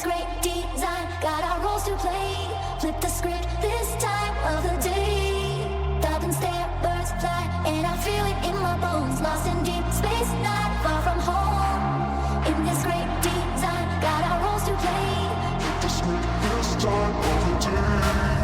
great design, got our roles to play. Flip the script this time of the day. Falcons stare, birds fly, and I feel it in my bones. Lost in deep space, not far from home. In this great design, got our roles to play. Flip the script this time of the day.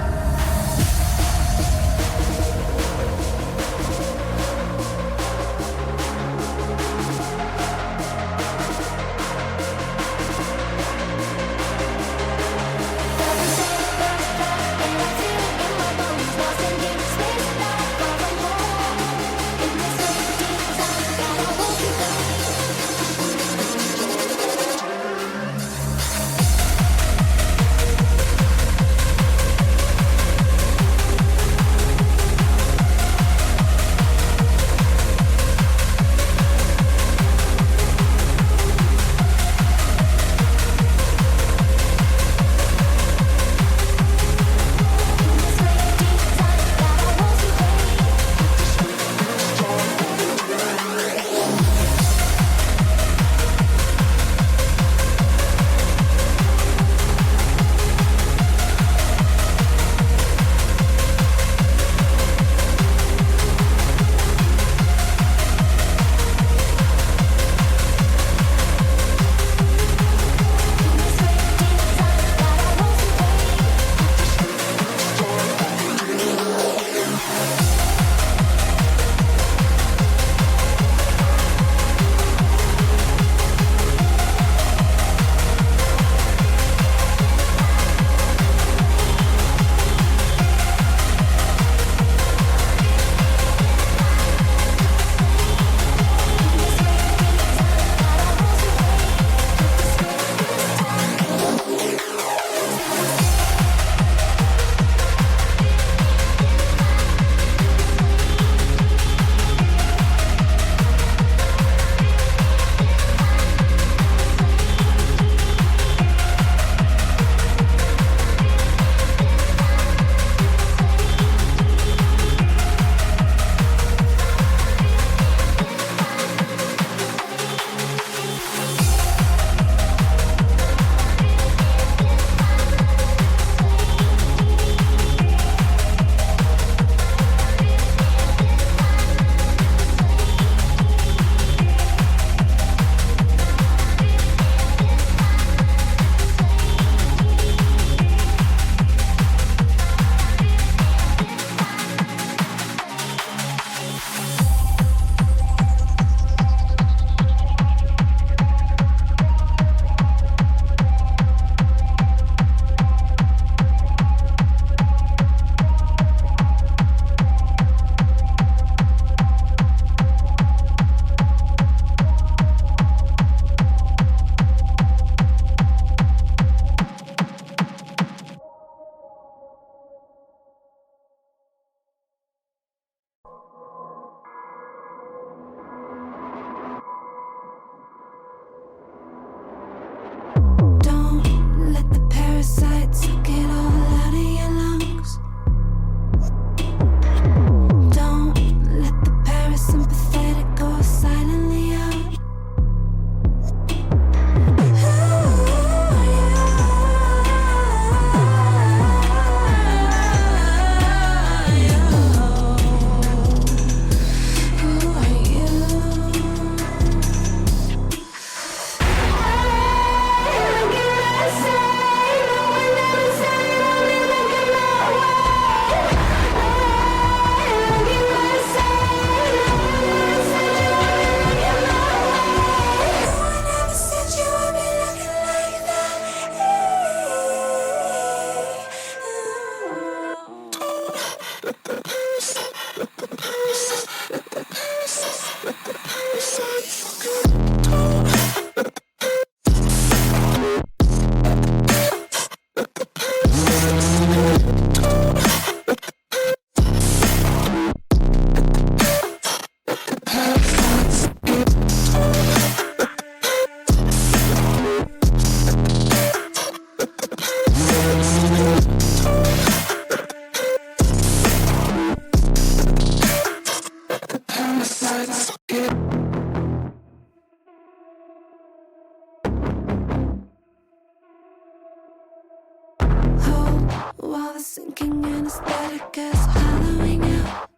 guess hollowing out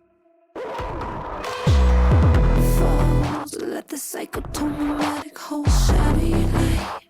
falls. Let the psychotomatic whole shadow you light.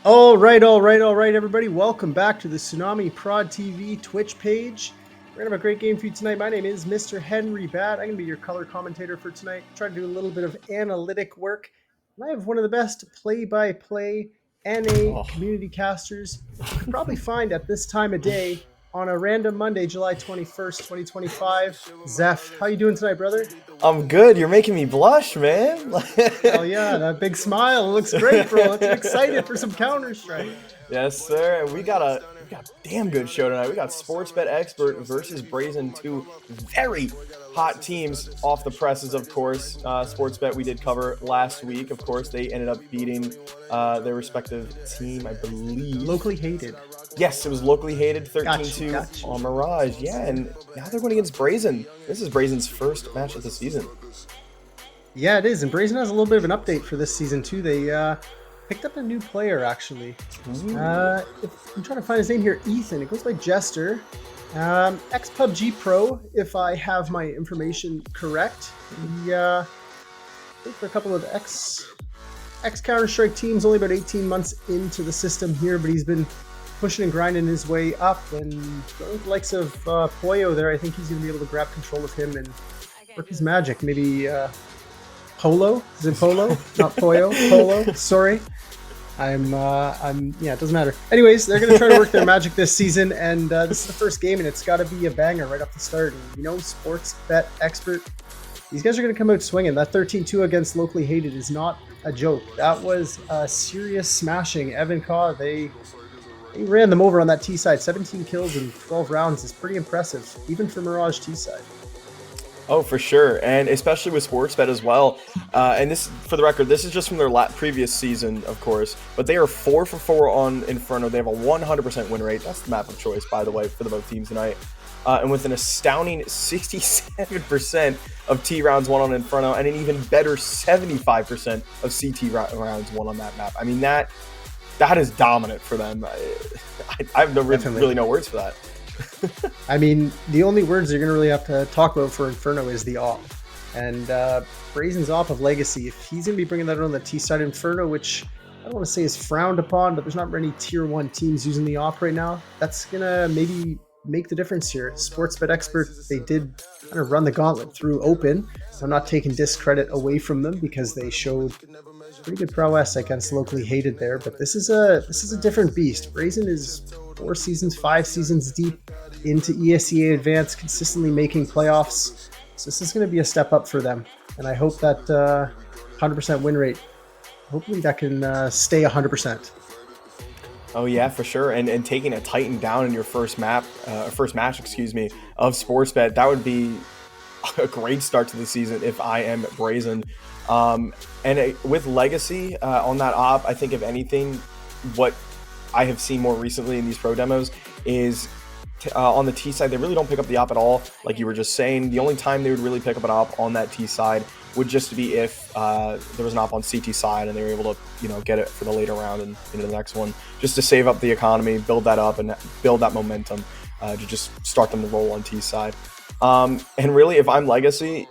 All right, everybody. Welcome back to the Tsunami Prod TV Twitch page. We're going to have a great game for you tonight. My name is Mr. Henry Bat. I'm going to be your color commentator for tonight. Try to do a little bit of analytic work. And I have one of the best play-by-play NA community casters you could probably find at this time of day on a random Monday, July 21st, 2025. Zeph, how you doing tonight, brother? I'm good. You're making me blush, man. Hell yeah, that big smile looks great, bro. Let's get excited for some Counter-Strike. Yes, sir. And we got a damn good show tonight. We got Sportsbet Expert versus Brazen, two very hot teams off the presses, of course. Sportsbet we did cover last week. Of course, they ended up beating their respective team, I believe. Locally hated. Yes, it was locally hated, 13-2 on Mirage. Yeah, and now they're going against Brazen. This is Brazen's first match of the season. Yeah, it is. And Brazen has a little bit of an update for this season, too. They picked up a new player, actually. I'm trying to find his name here. Ethan. It goes by Jester. Ex-PUBG Pro, if I have my information correct. He played for a couple of ex-Counter-Strike teams, only about 18 months into the system here, but he's been pushing and grinding his way up, and the likes of Poyo there, I think he's going to be able to grab control of him and work his magic. Maybe Polo? Is it Polo? Not Poyo. Polo. Sorry. Yeah, it doesn't matter. Anyways, they're going to try to work their magic this season, and this is the first game, and it's got to be a banger right off the start. And, Sports Bet Expert, these guys are going to come out swinging. That 13-2 against Locally Hated is not a joke. That was a serious smashing. Evan Kaw, they ran them over on that T side. 17 kills in 12 rounds is pretty impressive, even for Mirage T side. Oh, for sure, and especially with Sportsbet as well. And this, for the record, this is just from their previous season, of course. But they are 4 for 4 on Inferno. They have a 100% win rate. That's the map of choice, by the way, for the both teams tonight. And with an astounding 67% of T rounds won on Inferno, and an even better 75% of CT rounds won on that map. I mean, that is dominant for them. I have really no words for that. I mean, the only words you're going to really have to talk about for Inferno is the AWP. And Brazen's AWP of Legacy, if he's going to be bringing that on the T side Inferno, which I don't want to say is frowned upon, but there's not many tier 1 teams using the AWP right now, that's going to maybe make the difference here. Sportsbet Expert, they did kind of run the gauntlet through open. I'm not taking discredit away from them because they showed pretty good prowess against Locally Hated there, but this is a different beast. Brazen is 5 seasons deep into ESEA Advanced, consistently making playoffs. So this is going to be a step up for them, and I hope that 100% win rate, hopefully that can stay 100%. Oh yeah, for sure. And taking a Titan down in your first match, of Sportsbet, that would be a great start to the season if I am Brazen. With Legacy on that op, I think if anything, what I have seen more recently in these pro demos is on the T side, they really don't pick up the op at all. Like you were just saying, the only time they would really pick up an op on that T side would just be if there was an op on CT side and they were able to, get it for the later round and into the next one, just to save up the economy, build that up, and build that momentum to just start them to roll on T side. And really, if I'm Legacy,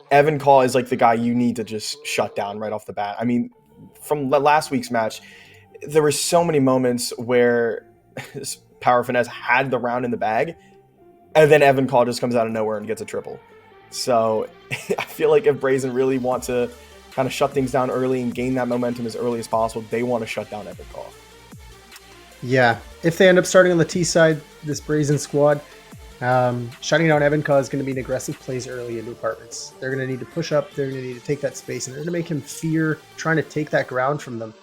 Evan Kaw is like the guy you need to just shut down right off the bat. I mean, from last week's match, there were so many moments where Power Finesse had the round in the bag, and then Evan Kaw just comes out of nowhere and gets a triple. So I feel like if Brazen really want to kind of shut things down early and gain that momentum as early as possible, they want to shut down Evan Kaw. Yeah, if they end up starting on the T side, this Brazen squad, shutting down Evan Kaw is going to be an aggressive plays early into apartments. They're going to need to push up, they're going to need to take that space, and they're going to make him fear trying to take that ground from them.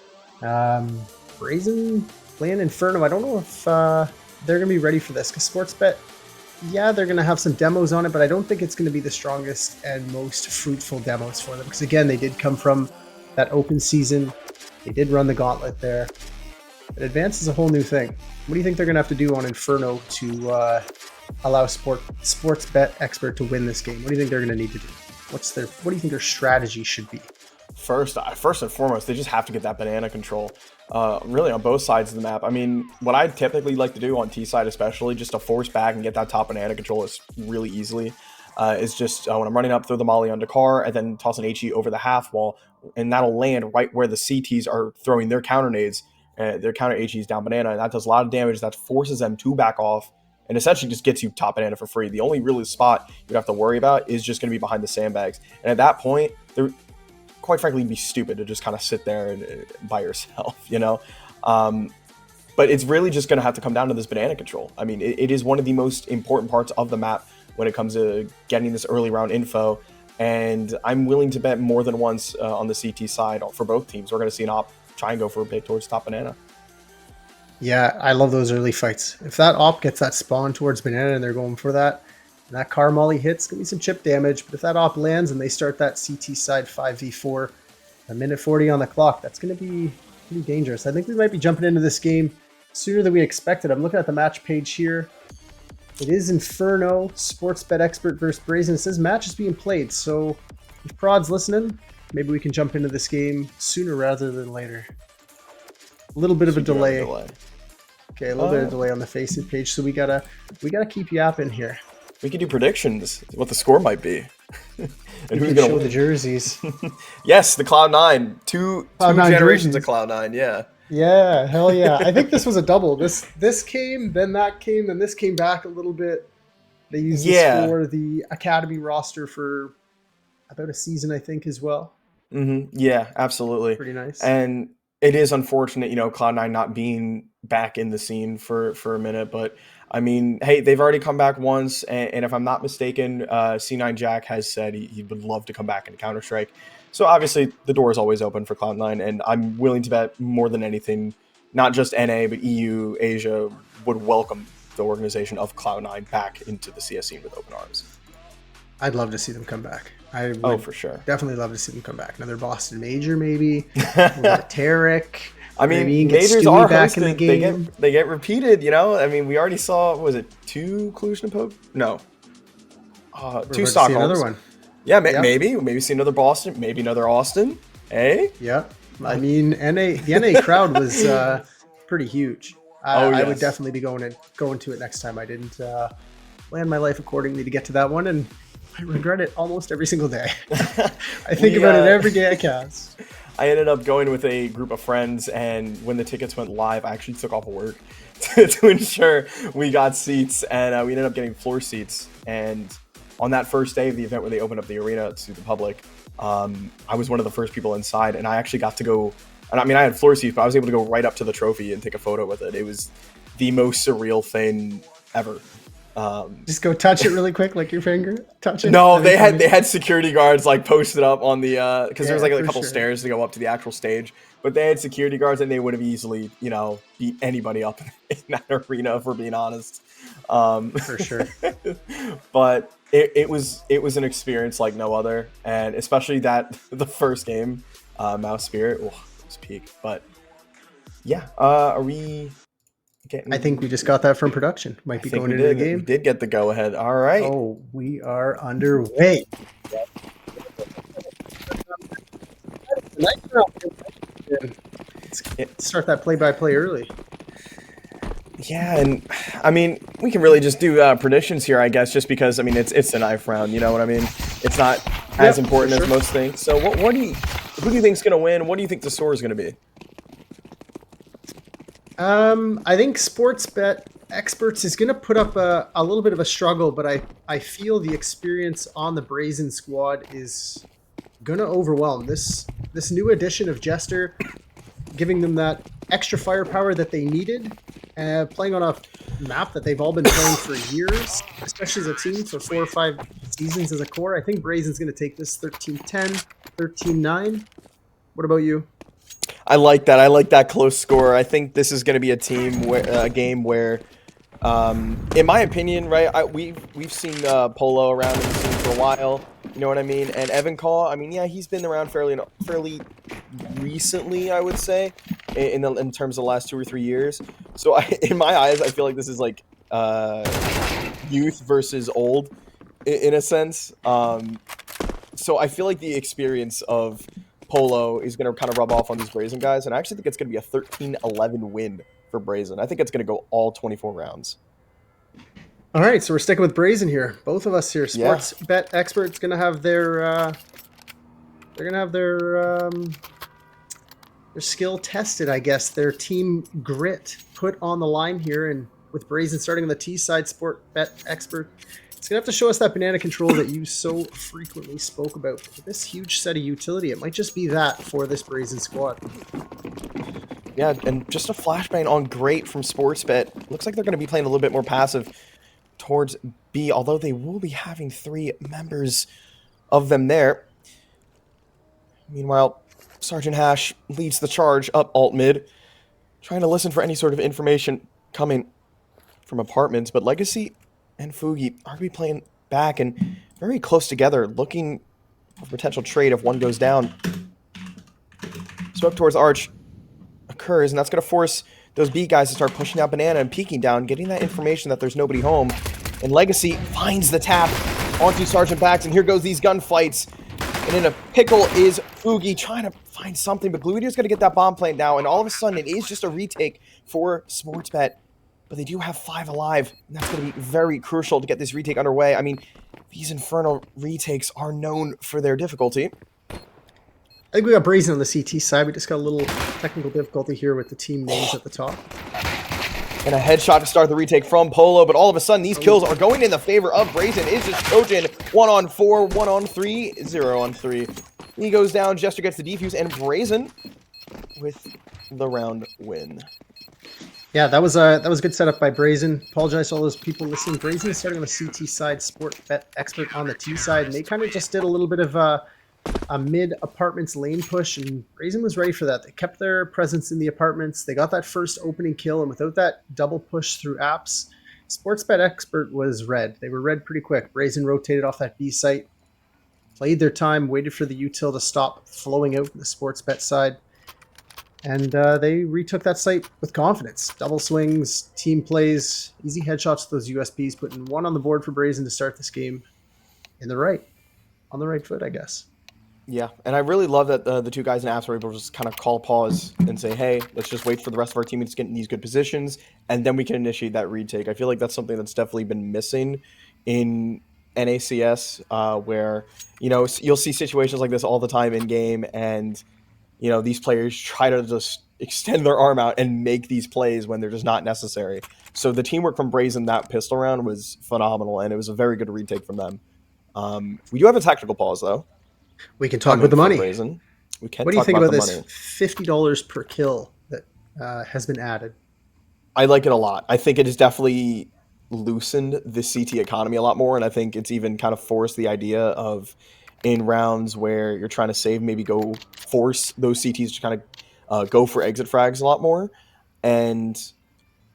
Brazen playing Inferno, I don't know if they're going to be ready for this, because Sportsbet, yeah, they're going to have some demos on it, but I don't think it's going to be the strongest and most fruitful demos for them, because again, they did come from that open season, they did run the gauntlet there, but Advance is a whole new thing. What do you think they're going to have to do on Inferno to allow Sportsbet Expert to win this game? What do you think they're going to need to do? What do you think their strategy should be? First and foremost, they just have to get that banana control, really on both sides of the map. I mean, what I typically like to do on T side, especially, just to force back and get that top banana control is really easily. Is just when I'm running up, throw the molly onto car, and then toss an HE over the half wall, and that'll land right where the CTs are throwing their counter nades, their counter HE is down banana, and that does a lot of damage. That forces them to back off and essentially just gets you top banana for free. The only really spot you have to worry about is just going to be behind the sandbags. And at that point, they're quite frankly be stupid to just kind of sit there and by yourself, you know? But it's really just going to have to come down to this banana control. I mean, it is one of the most important parts of the map when it comes to getting this early round info. And I'm willing to bet more than once on the CT side for both teams. We're going to see an op try and go for a bit towards top banana. Yeah, I love those early fights. If that op gets that spawn towards banana and they're going for that, and that car molly hits, going to be some chip damage. But if that op lands and they start that CT side 5v4, a minute 40 on the clock, that's going to be pretty dangerous. I think we might be jumping into this game sooner than we expected. I'm looking at the match page here. It is Inferno, sports bet expert versus Brazen. It says match is being played. So if Prod's listening, maybe we can jump into this game sooner rather than later. A little bit of a delay. Okay, a little bit of delay on the Facebook page, so we gotta keep yapping here. We can do predictions, what the score might be, and who's gonna show the jerseys. Yes, the Cloud9, two generations jerseys. of Cloud9, yeah. Yeah, hell yeah! I think this was a double. This came, then that came, then this came back a little bit. They used this for the Academy roster for about a season, I think, as well. Yeah, absolutely. Pretty nice. And it is unfortunate, you know, Cloud9 not being back in the scene for a minute, but I mean, hey, they've already come back once, and if I'm not mistaken, C9 Jack has said he would love to come back into Counter-Strike. So obviously the door is always open for Cloud9, and I'm willing to bet more than anything, not just NA, but EU, Asia would welcome the organization of Cloud9 back into the CS scene with open arms. I'd love to see them come back. I would for sure. Definitely love to see them come back. Another Boston Major, maybe. Tarek. I mean, majors are back hosted. in the game. They get repeated, you know? I mean, we already saw, was it 2 Cluj-Napoca? No. 2 Stockholms. Another one. Yeah, maybe see another Boston, maybe another Austin. Hey? Yeah. I mean, the NA crowd was pretty huge. I would definitely be going to it next time. I didn't plan my life accordingly to get to that one, and I regret it almost every single day. I think about it every day I cast. I ended up going with a group of friends, and when the tickets went live, I actually took off work to ensure we got seats, and we ended up getting floor seats. And on that first day of the event where they opened up the arena to the public, I was one of the first people inside, and I actually got to go, and I mean, I had floor seats, but I was able to go right up to the trophy and take a photo with it. It was the most surreal thing ever. Just go touch it really quick, like your finger. Touch it. No, they had security guards like posted up on the because there was like a couple stairs to go up to the actual stage, but they had security guards and they would have easily, you know, beat anybody up in that arena, if we're being honest. For sure. But it was an experience like no other, and especially the first game, Mouse Spirit, it was peak. But yeah, are we? I think we just got that from production. Might be going into the game. We did get the go ahead. All right. Oh, we are underway. Let's start that play-by-play early. Yeah, and I mean, we can really just do predictions here, I guess, just because I mean it's a knife round. You know what I mean? It's not as important as most things. So, who do you think is going to win? What do you think the score is going to be? I think sports bet experts is going to put up a little bit of a struggle, but I feel the experience on the Brazen squad is going to overwhelm this new addition of Jester, giving them that extra firepower that they needed, playing on a map that they've all been playing for years, especially as a team for 4 or 5 seasons as a core. I think Brazen's going to take this 13-10, 13-9. What about you? I like that. I like that close score. I think this is going to be a game where, in my opinion, right? We've seen Polo around in the scene for a while. You know what I mean? And Evan Call, I mean, yeah, he's been around fairly recently, I would say, in terms of the last 2 or 3 years. So in my eyes, I feel like this is like youth versus old, in a sense. So I feel like the experience of Polo is going to kind of rub off on these Brazen guys, and I actually think it's going to be a 13-11 win for Brazen. I think it's going to go all 24 rounds. All right, so we're sticking with Brazen here. Both of us here, sports bet experts, going to have their skill tested, I guess. Their team grit put on the line here, and with Brazen starting on the T side, sport bet expert, it's gonna have to show us that banana control that you so frequently spoke about. With this huge set of utility, it might just be that for this Brazen squad. Yeah, and just a flashbang on great from Sportsbet. Looks like they're going to be playing a little bit more passive towards B, although they will be having 3 members of them there. Meanwhile, Sergeant Hash leads the charge up alt mid, trying to listen for any sort of information coming from apartments, but Legacy and Fugi are going to be playing back and very close together, looking for potential trade if one goes down. Smoke towards Arch occurs, and that's going to force those B guys to start pushing out Banana and peeking down, getting that information that there's nobody home. And Legacy finds the tap onto Sergeant Bax, and here goes these gunfights. And in a pickle is Fugi trying to find something, but Bluevideo's going to get that bomb plant now, and all of a sudden it is just a retake for Sportsbet. But they do have 5 alive, and that's going to be very crucial to get this retake underway. I mean, these Infernal retakes are known for their difficulty. I think we got Brazen on the CT side. We just got a little technical difficulty here with the team names at the top. And a headshot to start the retake from Polo, but all of a sudden these kills are going in the favor of Brazen. It's just Trojan 1-on-4, 1-on-3, 0-on-3. He goes down, Jester gets the defuse, and Brazen with the round win. Yeah, that was a good setup by Brazen. Apologize to all those people listening. Brazen is starting on the CT side, sport bet expert on the T side, and they kind of just did a little bit of a mid apartments lane push, and Brazen was ready for that. They kept their presence in the apartments. They got that first opening kill, and without that double push through apps, Sportsbet Expert was red. They were red pretty quick. Brazen rotated off that B site, played their time, waited for the util to stop flowing out from the Sportsbet side, and they retook that site with confidence. Double swings, team plays, easy headshots to those USPs, putting 1 on the board for Brazen to start this game on the right foot, I guess. Yeah, and I really love that the 2 guys in apps were able to just kind of call pause and say, hey, let's just wait for the rest of our teammates to get in these good positions, and then we can initiate that retake. I feel like that's something that's definitely been missing in NACS, where, you know, you'll see situations like this all the time in game, and, you know, these players try to just extend their arm out and make these plays when they're just not necessary. So the teamwork from Brazen that pistol round was phenomenal, and it was a very good retake from them. We do have a tactical pause, though. We can talk about the money. Brazen. We can What do you talk think about this money. $50 per kill that has been added? I like it a lot. I think it has definitely loosened the CT economy a lot more, and I think it's even kind of forced the idea of, in rounds where you're trying to save, maybe go force those CTs to kind of go for exit frags a lot more. And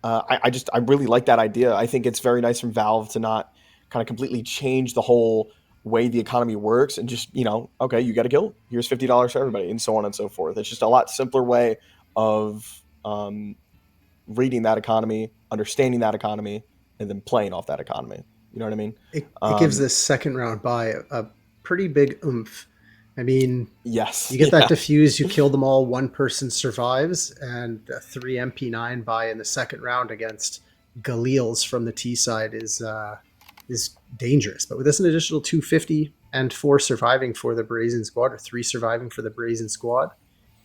I really like that idea. I think it's very nice from Valve to not kind of completely change the whole way the economy works and just, you know, okay, you got a kill, here's $50 for everybody, and so on and so forth. It's just a lot simpler way of reading that economy, understanding that economy, and then playing off that economy. You know what I mean? It gives this second round buy a pretty big oomph. I mean, yes, you get that diffuse, you kill them all, 1 person survives, and a 3 MP9 buy in the second round against Galils from the T side is dangerous. But with this an additional 250 and 4 surviving for the Brazen squad, or 3 surviving for the Brazen squad,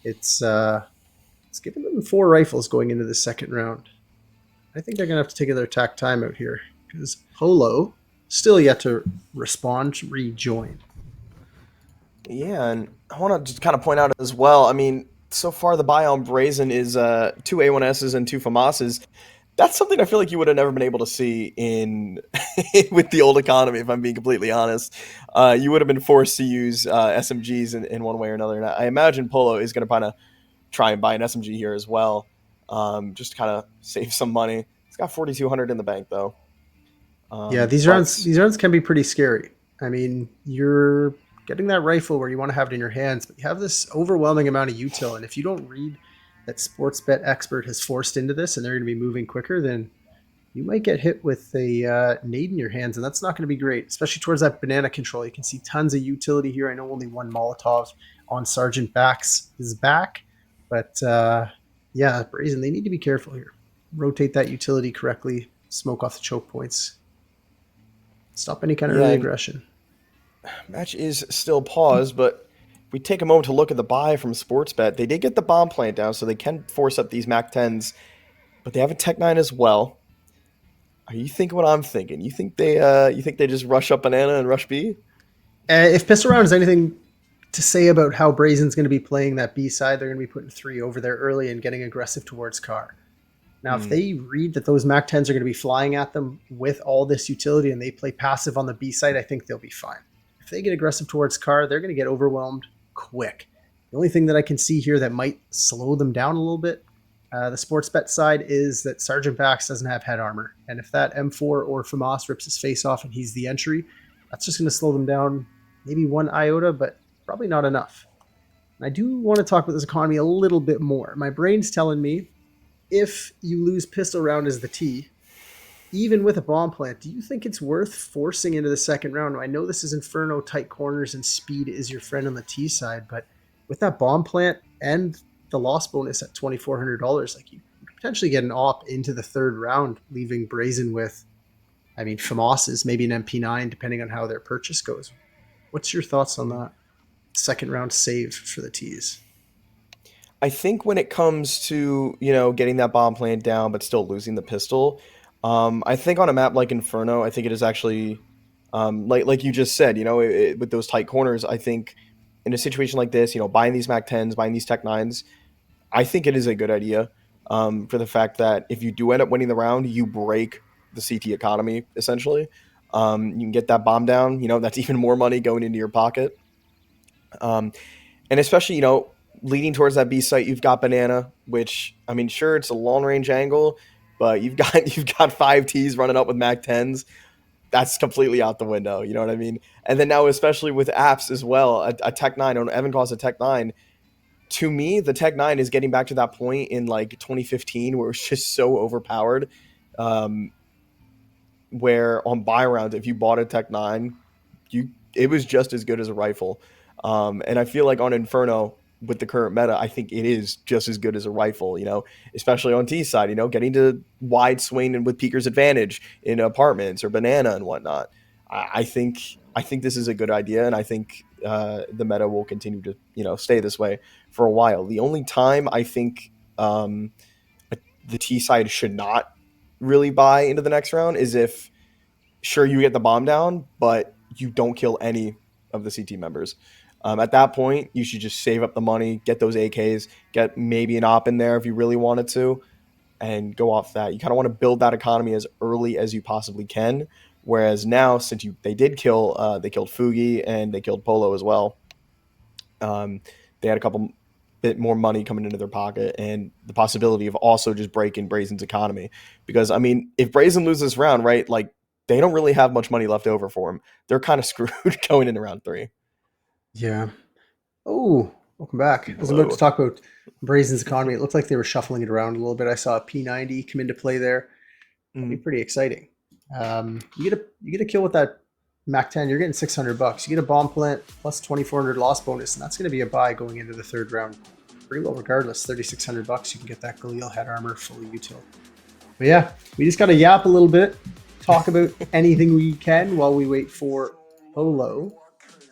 it's giving them 4 rifles going into the second round. I think they're gonna have to take their attack time out here, because Polo still yet to respond, rejoin. Yeah, and I want to just kind of point out as well, I mean, so far the buy on Brazen is 2 A1Ss and 2 FAMASs. That's something I feel like you would have never been able to see in with the old economy, if I'm being completely honest. You would have been forced to use SMGs in one way or another. And I imagine Polo is going to kind of try and buy an SMG here as well, just to kind of save some money. He's got 4,200 in the bank, though. Yeah, these rounds can be pretty scary. I mean, you're getting that rifle where you want to have it in your hands, but you have this overwhelming amount of util, and if you don't read that Sportsbet Expert has forced into this and they're going to be moving quicker, then you might get hit with a nade in your hands, and that's not going to be great, especially towards that banana control. You can see tons of utility here. I know only 1 Molotov on Sergeant Bax is back, but yeah, Brazen, they need to be careful here. Rotate that utility correctly, smoke off the choke points, stop any kind of early aggression. Match is still paused, but we take a moment to look at the buy from Sportsbet, they did get the bomb plant down, so they can force up these Mac 10s, but they have a Tech 9 as well. Are you thinking what I'm thinking? You think they just rush up Banana and rush B? If Pistol Round has anything to say about how Brazen's going to be playing that B side, they're going to be putting 3 over there early and getting aggressive towards Car. Now, if they read that those Mac 10s are going to be flying at them with all this utility and they play passive on the B side, I think they'll be fine. If they get aggressive towards Car, they're going to get overwhelmed quick. The only thing that I can see here that might slow them down a little bit, the sports bet side, is that Sergeant Bax doesn't have head armor. And if that M4 or FAMAS rips his face off and he's the entry, that's just going to slow them down maybe 1 iota, but probably not enough. And I do want to talk about this economy a little bit more. My brain's telling me, if you lose Pistol Round as the T, even with a bomb plant, do you think it's worth forcing into the second round? I know this is Inferno, tight corners, and speed is your friend on the T side, but with that bomb plant and the loss bonus at $2,400, like, you could potentially get an op into the third round, leaving Brazen with, I mean, FAMAS's, maybe an MP9, depending on how their purchase goes. What's your thoughts on that second round save for the T's? I think when it comes to, getting that bomb plant down but still losing the pistol, I think on a map like Inferno, I think it is actually, like you just said, with those tight corners, I think in a situation like this, buying these Mac 10s, buying these Tech 9s, I think it is a good idea, for the fact that if you do end up winning the round, you break the CT economy, essentially. You can get that bomb down, that's even more money going into your pocket. And especially, leading towards that B site, you've got Banana, which, I mean, sure, it's a long range angle, but you've got 5 Ts running up with Mac 10s. That's completely out the window. You know what I mean? And then now, especially with apps as well, a Tech 9, or Evan calls a Tech 9. To me, the Tech 9 is getting back to that point in like 2015 where it's just so overpowered. Where on buy rounds, if you bought a Tech 9, it was just as good as a rifle. And I feel like on Inferno, with the current meta, I think it is just as good as a rifle, especially on T side, getting to wide swing and with peeker's advantage in apartments or Banana and whatnot. I think this is a good idea, and I think the meta will continue to stay this way for a while. The only time I think the T side should not really buy into the next round is if, sure, you get the bomb down, but you don't kill any of the CT members. At that point, you should just save up the money, get those AKs, get maybe an op in there if you really wanted to, and go off that. You kind of want to build that economy as early as you possibly can. Whereas now, since they killed Fugi and they killed Polo as well, they had a couple bit more money coming into their pocket and the possibility of also just breaking Brazen's economy. Because, I mean, if Brazen loses this round, right, like, they don't really have much money left over for them. They're kind of screwed going into round 3. Yeah. Oh, welcome back. I was about to talk about Brazen's economy. It looked like they were shuffling it around a little bit. I saw a P90 come into play there. That'd be pretty exciting. You get a kill with that Mac 10. You're getting $600. You get a bomb plant plus 2,400 loss bonus, and that's going to be a buy going into the third round. Pretty well, regardless. $3,600. You can get that Galil head armor fully util. But yeah, we just got to yap a little bit, talk about anything we can while we wait for Polo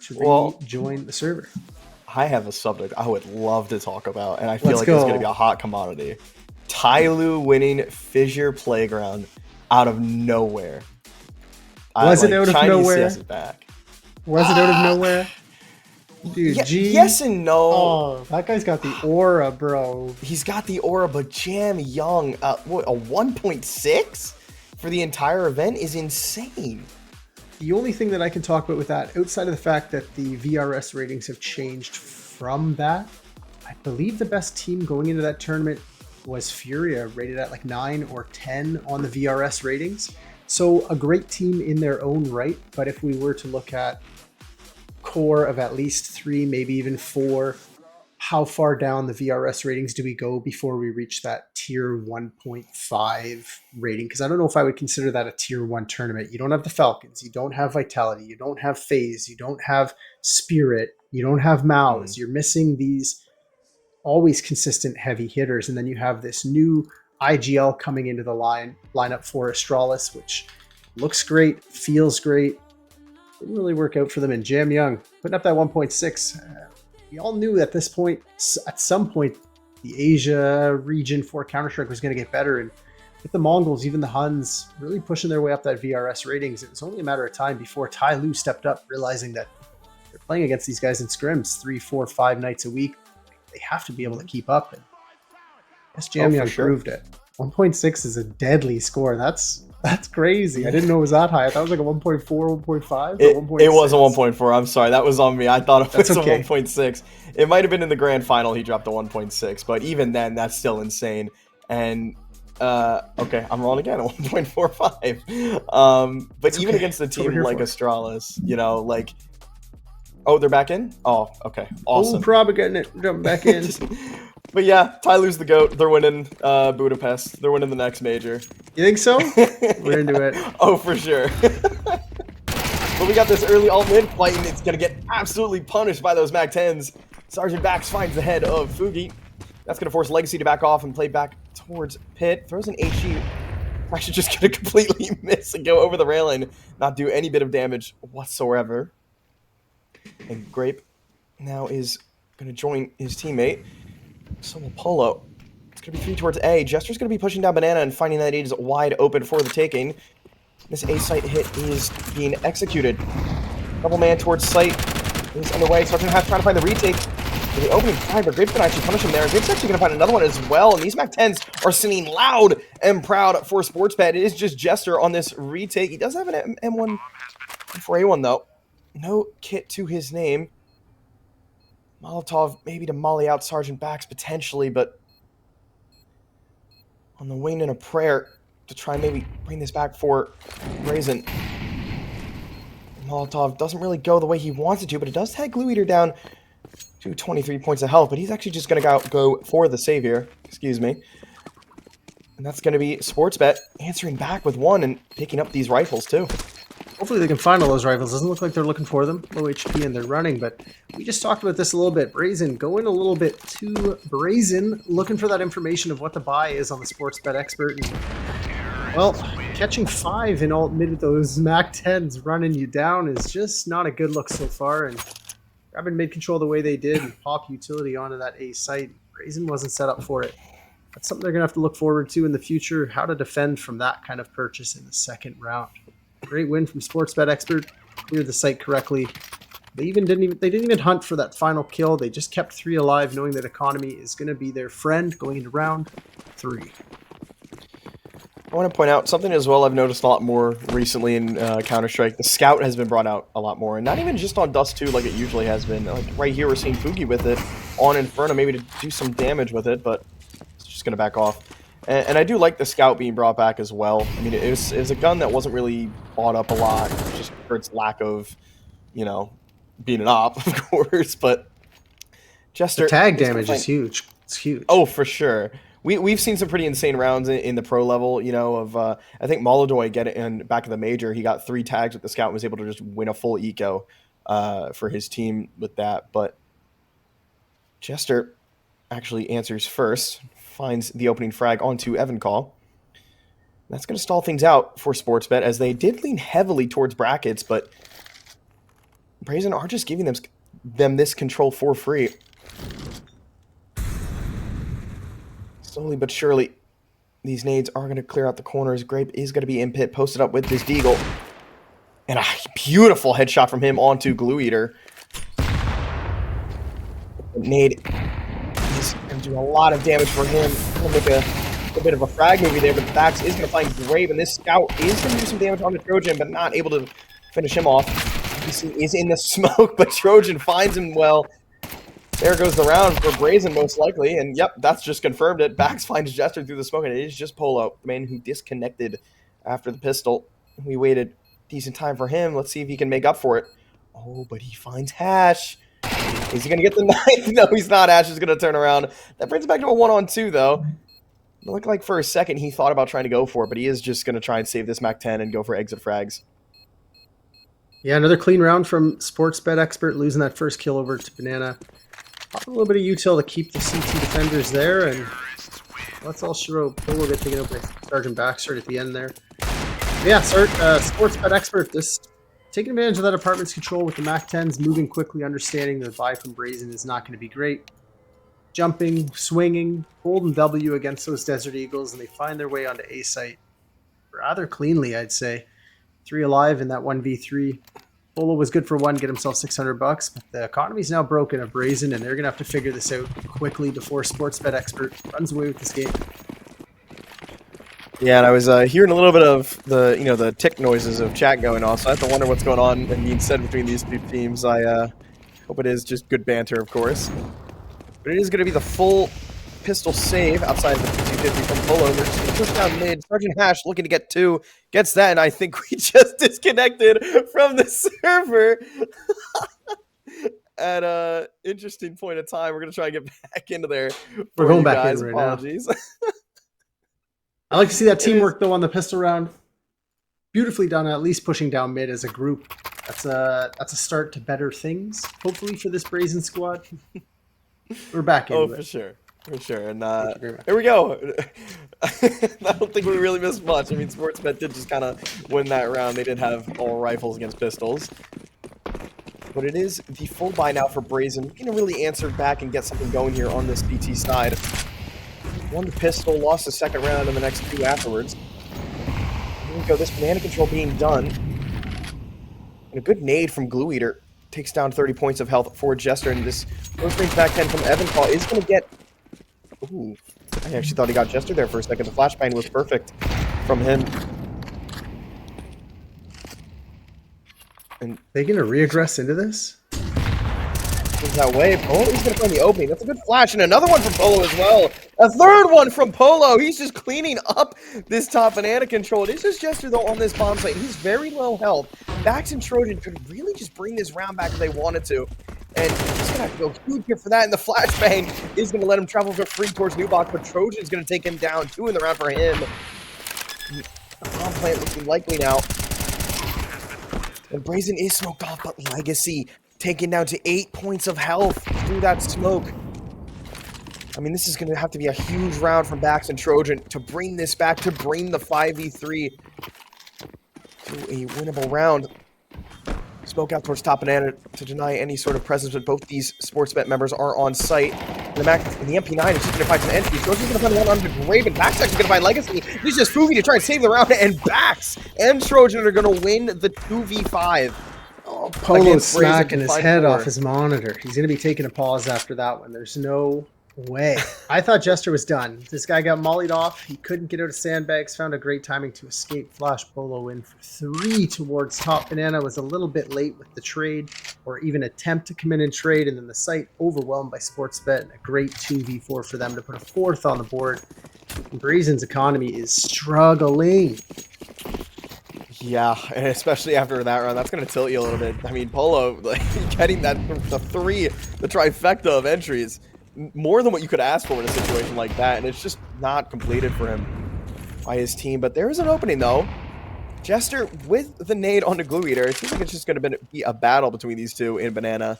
to join the server. I have a subject I would love to talk about, and I feel like it's going to be a hot commodity. Tyloo winning Fissure Playground out of nowhere. Was it out of nowhere? CS is back. Was it out of nowhere? Dude, yes and no. Oh, that guy's got the aura, bro. He's got the aura, but Jam Young, a 1.6 for the entire event is insane. The only thing that I can talk about with that, outside of the fact that the VRS ratings have changed from that, I believe the best team going into that tournament was Furia, rated at like 9 or 10 on the VRS ratings. So a great team in their own right, but if we were to look at core of at least 3, maybe even 4, how far down the VRS ratings do we go before we reach that tier 1.5 rating? Because I don't know if I would consider that a tier 1 tournament. You don't have the Falcons, you don't have Vitality, you don't have FaZe, you don't have Spirit, you don't have Maus. You're missing these always consistent heavy hitters, and then you have this new IGL coming into the lineup for Astralis, which looks great, feels great. Didn't really work out for them. And Jam Young putting up that 1.6. we all knew at this point, at some point, the Asia region for Counter-Strike was going to get better. And with the Mongols, even the Huns, really pushing their way up that VRS ratings, it was only a matter of time before Tai Lu stepped up, realizing that they're playing against these guys in scrims 3, 4, 5 nights a week. They have to be able to keep up. And I guess Jamyang proved it. 1.6 is a deadly score. That's crazy. I didn't know it was that high. I thought it was like a 1.4, 1.5. It was a 1.4. I'm sorry. That was on me. I thought it was okay. a 1.6. It might have been in the grand final he dropped a 1.6, but even then, that's still insane. And, okay, I'm wrong again, a 1.45. But even against a team like Astralis, you know, like, oh, they're back in? Oh, okay. Awesome. Oh, probably getting it. Jumping back in. But yeah, Tai Lu's the GOAT. They're winning Budapest. They're winning the next major. You think so? We're into it. Oh, for sure. But we got this early alt-mid fight, and it's going to get absolutely punished by those MAC-10s. Sergeant Bax finds the head of Fugi. That's going to force Legacy to back off and play back towards Pit. Throws an HG. Actually just going to completely miss and go over the railing. Not do any bit of damage whatsoever. And Grape now is going to join his teammate. So will Polo. It's going to be 3 towards A. Jester's going to be pushing down Banana and finding that it is wide open for the taking. This A site hit is being executed. Double man towards site is underway. Sergeant Half trying to find the retake. For the opening frag, but Grape's going to actually punish him there. Grape's actually going to find another one as well. And these MAC-10s are singing loud and proud for Sportsbet. It is just Jester on this retake. He does have an M1 4A1 though. No kit to his name. Molotov maybe to molly out Sergeant Bax potentially, but on the wing and a prayer to try and maybe bring this back for Brazen. Molotov doesn't really go the way he wants it to, but it does tag Glue Eater down to 23 points of health, but he's actually just going to go for the save here. Excuse me. And that's going to be Sportsbet answering back with 1 and picking up these rifles too. Hopefully they can find all those rifles. Doesn't look like they're looking for them. Low HP and they're running, but we just talked about this a little bit. Brazen going a little bit too brazen, looking for that information of what the buy is on the Sportsbet expert. And, well, catching 5 in alt mid with those MAC-10s running you down is just not a good look so far. And grabbing mid control the way they did and pop utility onto that A site, Brazen wasn't set up for it. That's something they're going to have to look forward to in the future, how to defend from that kind of purchase in the second round. Great win from Sportsbet Expert. Cleared the site correctly. They didn't even hunt for that final kill. They just kept 3 alive, knowing that economy is going to be their friend going into round 3. I want to point out something as well I've noticed a lot more recently in Counter-Strike. The Scout has been brought out a lot more, and not even just on Dust 2 like it usually has been. Like right here we're seeing Fugi with it on Inferno, maybe to do some damage with it, but it's just going to back off. And I do like the Scout being brought back as well. I mean, it was a gun that wasn't really bought up a lot, just for its lack of, you know, being an op, of course. But Jester, the tag damage is huge. It's huge. Oh, for sure. We've seen some pretty insane rounds in the pro level. You know, of I think Molodoy get it in back in the major. He got 3 tags with the Scout and was able to just win a full eco for his team with that. But Jester actually answers first. Finds the opening frag onto Evan Call. That's going to stall things out for Sportsbet, as they did lean heavily towards brackets, but Brazen are just giving them this control for free. Slowly but surely, these nades are going to clear out the corners. Grape is going to be in pit, posted up with this Deagle. And a beautiful headshot from him onto Glue Eater. Nade is going to do a lot of damage for him. Going to make a bit of a frag movie there, but Bax is going to find Grape, and this Scout is going to do some damage on the Trojan, but not able to finish him off. He is in the smoke, but Trojan finds him well. There goes the round for Brazen, most likely, and yep, that's just confirmed it. Bax finds Jester through the smoke, and it is just Polo, the man who disconnected after the pistol. We waited decent time for him. Let's see if he can make up for it. Oh, but he finds Hash. Is he going to get the knife? No, he's not. Ash is going to turn around. That brings it back to a 1-on-2, though. It looked like for a second he thought about trying to go for it, but he is just going to try and save this MAC-10 and go for exit frags. Yeah, another clean round from Sportsbet Expert, losing that first kill over to Banana. Pop a little bit of util to keep the CT defenders there, and that's all she wrote. Polo get taken out by Sergeant Baxter at the end there. Yeah, Sportsbet Expert, this taking advantage of that apartment's control with the Mac 10s, moving quickly, understanding the buy from Brazen is not going to be great. Jumping, swinging, golden W against those Desert Eagles, and they find their way onto A site rather cleanly, I'd say. 3 alive in that 1v3. Polo was good for 1, get himself $600, but the economy's now broken of Brazen, and they're going to have to figure this out quickly before Sportsbet Expert runs away with this game. Yeah, and I was hearing a little bit of the tick noises of chat going on, so I have to wonder what's going on and being said between these two teams. I hope it is just good banter, of course. But it is going to be the full pistol save outside of the 250 from Polo. They're just going to push down mid. Sergeant Hash looking to get 2. Gets that, and I think we just disconnected from the server. At an interesting point of time. We're going to try and get back into there. We're going back in right Apologies. now. I like to see that teamwork, though, on the pistol round. Beautifully done, at least pushing down mid as a group. That's a start to better things, hopefully, for this Brazen squad. We're back in. For sure. For sure. And here we go. I don't think we really missed much. I mean, Sportsbet did just kind of win that round. They did have all rifles against pistols. But it is the full buy now for Brazen. We can really answer back and get something going here on this BT side. Won the pistol, lost the second round in the next 2 afterwards. Here we go, this banana control being done. And a good nade from Glue Eater takes down 30 points of health for Jester. And this close range back 10 from Evanclaw is going to get... Ooh, I actually thought he got Jester there for a second. The flashbang was perfect from him. And they going to reaggress into this? That way, Polo, he's going to find the opening. That's a good flash, and another one from Polo as well. A third one from Polo. He's just cleaning up this top banana control. This is Jester, though, on this bomb site. He's very low health. Bax and Trojan could really just bring this round back if they wanted to. And he's going to have to go huge here for that, and the flashbang is going to let him travel for free towards New Box, but Trojan's going to take him down. 2 in the round for him. The bomb plant looking likely now. And Brazen is smoked off, but Legacy taken down to 8 points of health through that smoke. I mean, this is going to have to be a huge round from Bax and Trojan to bring this back, to bring the 5v3 to a winnable round. Smoke out towards top banana to deny any sort of presence, but both these Sportsbet members are on site. And the MP9 is just going to find some entry. Trojan's going to find one on the grave, and Bax actually going to find Legacy. He's just moving to try and save the round, and Bax and Trojan are going to win the 2v5. Oh, Polo's smacking his head off his monitor. He's going to be taking a pause after that one. There's no way. I thought Jester was done. This guy got mollied off. He couldn't get out of sandbags. Found a great timing to escape. Flash Polo in for 3 towards top banana. Was a little bit late with the trade or even attempt to come in and trade. And then the site overwhelmed by Sportsbet. And a great 2v4 for them to put a 4th on the board. And Brazen's economy is struggling. Yeah, and especially after that round, that's going to tilt you a little bit. I mean, Polo, like, getting the trifecta of entries, more than what you could ask for in a situation like that, and it's just not completed for him by his team. But there is an opening, though. Jester with the nade on the Glue Eater. It seems like it's just going to be a battle between these two in Banana.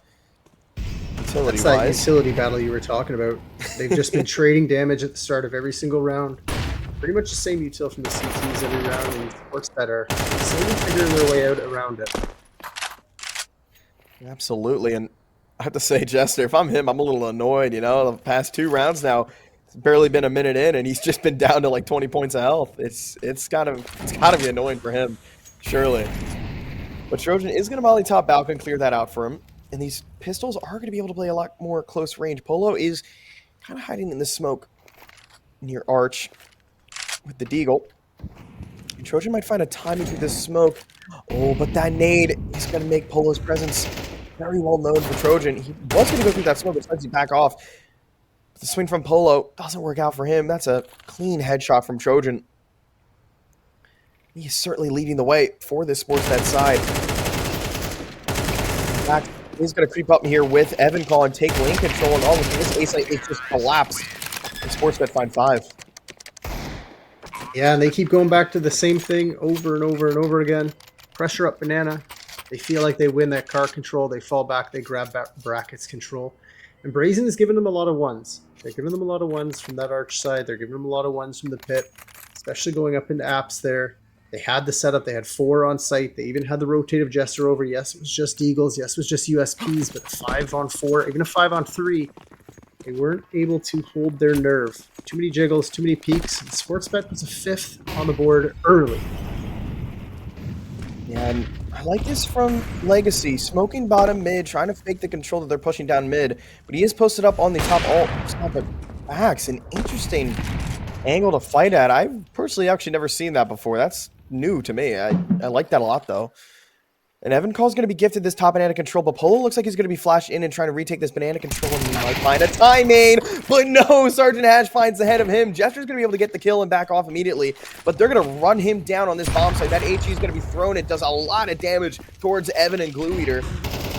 Utility-wise. That's that utility battle you were talking about. They've just been trading damage at the start of every single round. Pretty much the same util from the CTs every round, and Sportsbet are slowly figuring their way out around it. Absolutely, and I have to say, Jester, if I'm him, I'm a little annoyed, you know? The past 2 rounds now, it's barely been a minute in, and he's just been down to like 20 points of health. It's gotta be annoying for him, surely. But Trojan is going to molly top balcony, clear that out for him, and these pistols are going to be able to play a lot more close range. Polo is kind of hiding in the smoke near Arch with the Deagle. And Trojan might find a timing through this smoke. Oh, but that nade is going to make Polo's presence very well known for Trojan. He was going to go through that smoke, but decides to back off. But the swing from Polo doesn't work out for him. That's a clean headshot from Trojan. He is certainly leading the way for this Sportsbet side. Back is going to creep up here with Evanclaw and take lane control, and all of this ace it just collapsed. And Sportsbet find 5. Yeah, and they keep going back to the same thing over and over and over again. Pressure up Banana. They feel like they win that car control. They fall back. They grab back brackets control. And Brazen is giving them a lot of ones. They're giving them a lot of ones from that Arch side. They're giving them a lot of ones from the pit, especially going up into apps there. They had the setup. They had 4 on site. They even had the rotative Jester over. Yes, it was just Eagles. Yes, it was just USPs, but 5 on 4, even a 5 on 3, they weren't able to hold their nerve. Too many jiggles, too many peaks. And Sportsbet was a 5th on the board early. Yeah, and I like this from Legacy. Smoking bottom mid, trying to fake the control that they're pushing down mid. But he is posted up on the top alt. Stop it. Backs. An interesting angle to fight at. I've personally actually never seen that before. That's new to me. I like that a lot, though. And Evan Call's going to be gifted this top banana control, but Polo looks like he's going to be flashed in and trying to retake this banana control, and he might find a timing, but no, Sergeant Hash finds the head of him. Jester's going to be able to get the kill and back off immediately, but they're going to run him down on this bomb site. That HE is going to be thrown. It does a lot of damage towards Evan and Glue Eater.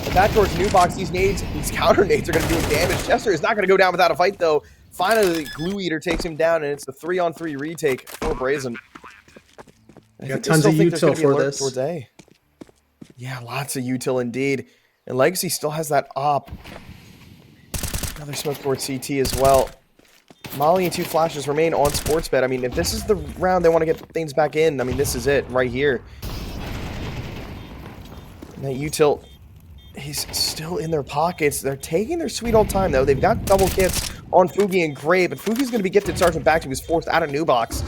But back towards New Box, these nades, these counter nades are going to do damage. Jester is not going to go down without a fight, though. Finally, Glue Eater takes him down, and it's the 3-on-3 retake for Brazen. Got tons of util for this. Towards A. Yeah, lots of util indeed. And Legacy still has that op. Another smoke towards CT as well. Molly and 2 flashes remain on Sportsbet. I mean, if this is the round they want to get things back in, I mean, this is it right here. And that util, he's still in their pockets. They're taking their sweet old time, though. They've got double kits on Fugi and Gray, but Fugi's going to be gifted Sergeant back. He was forced out of New Box.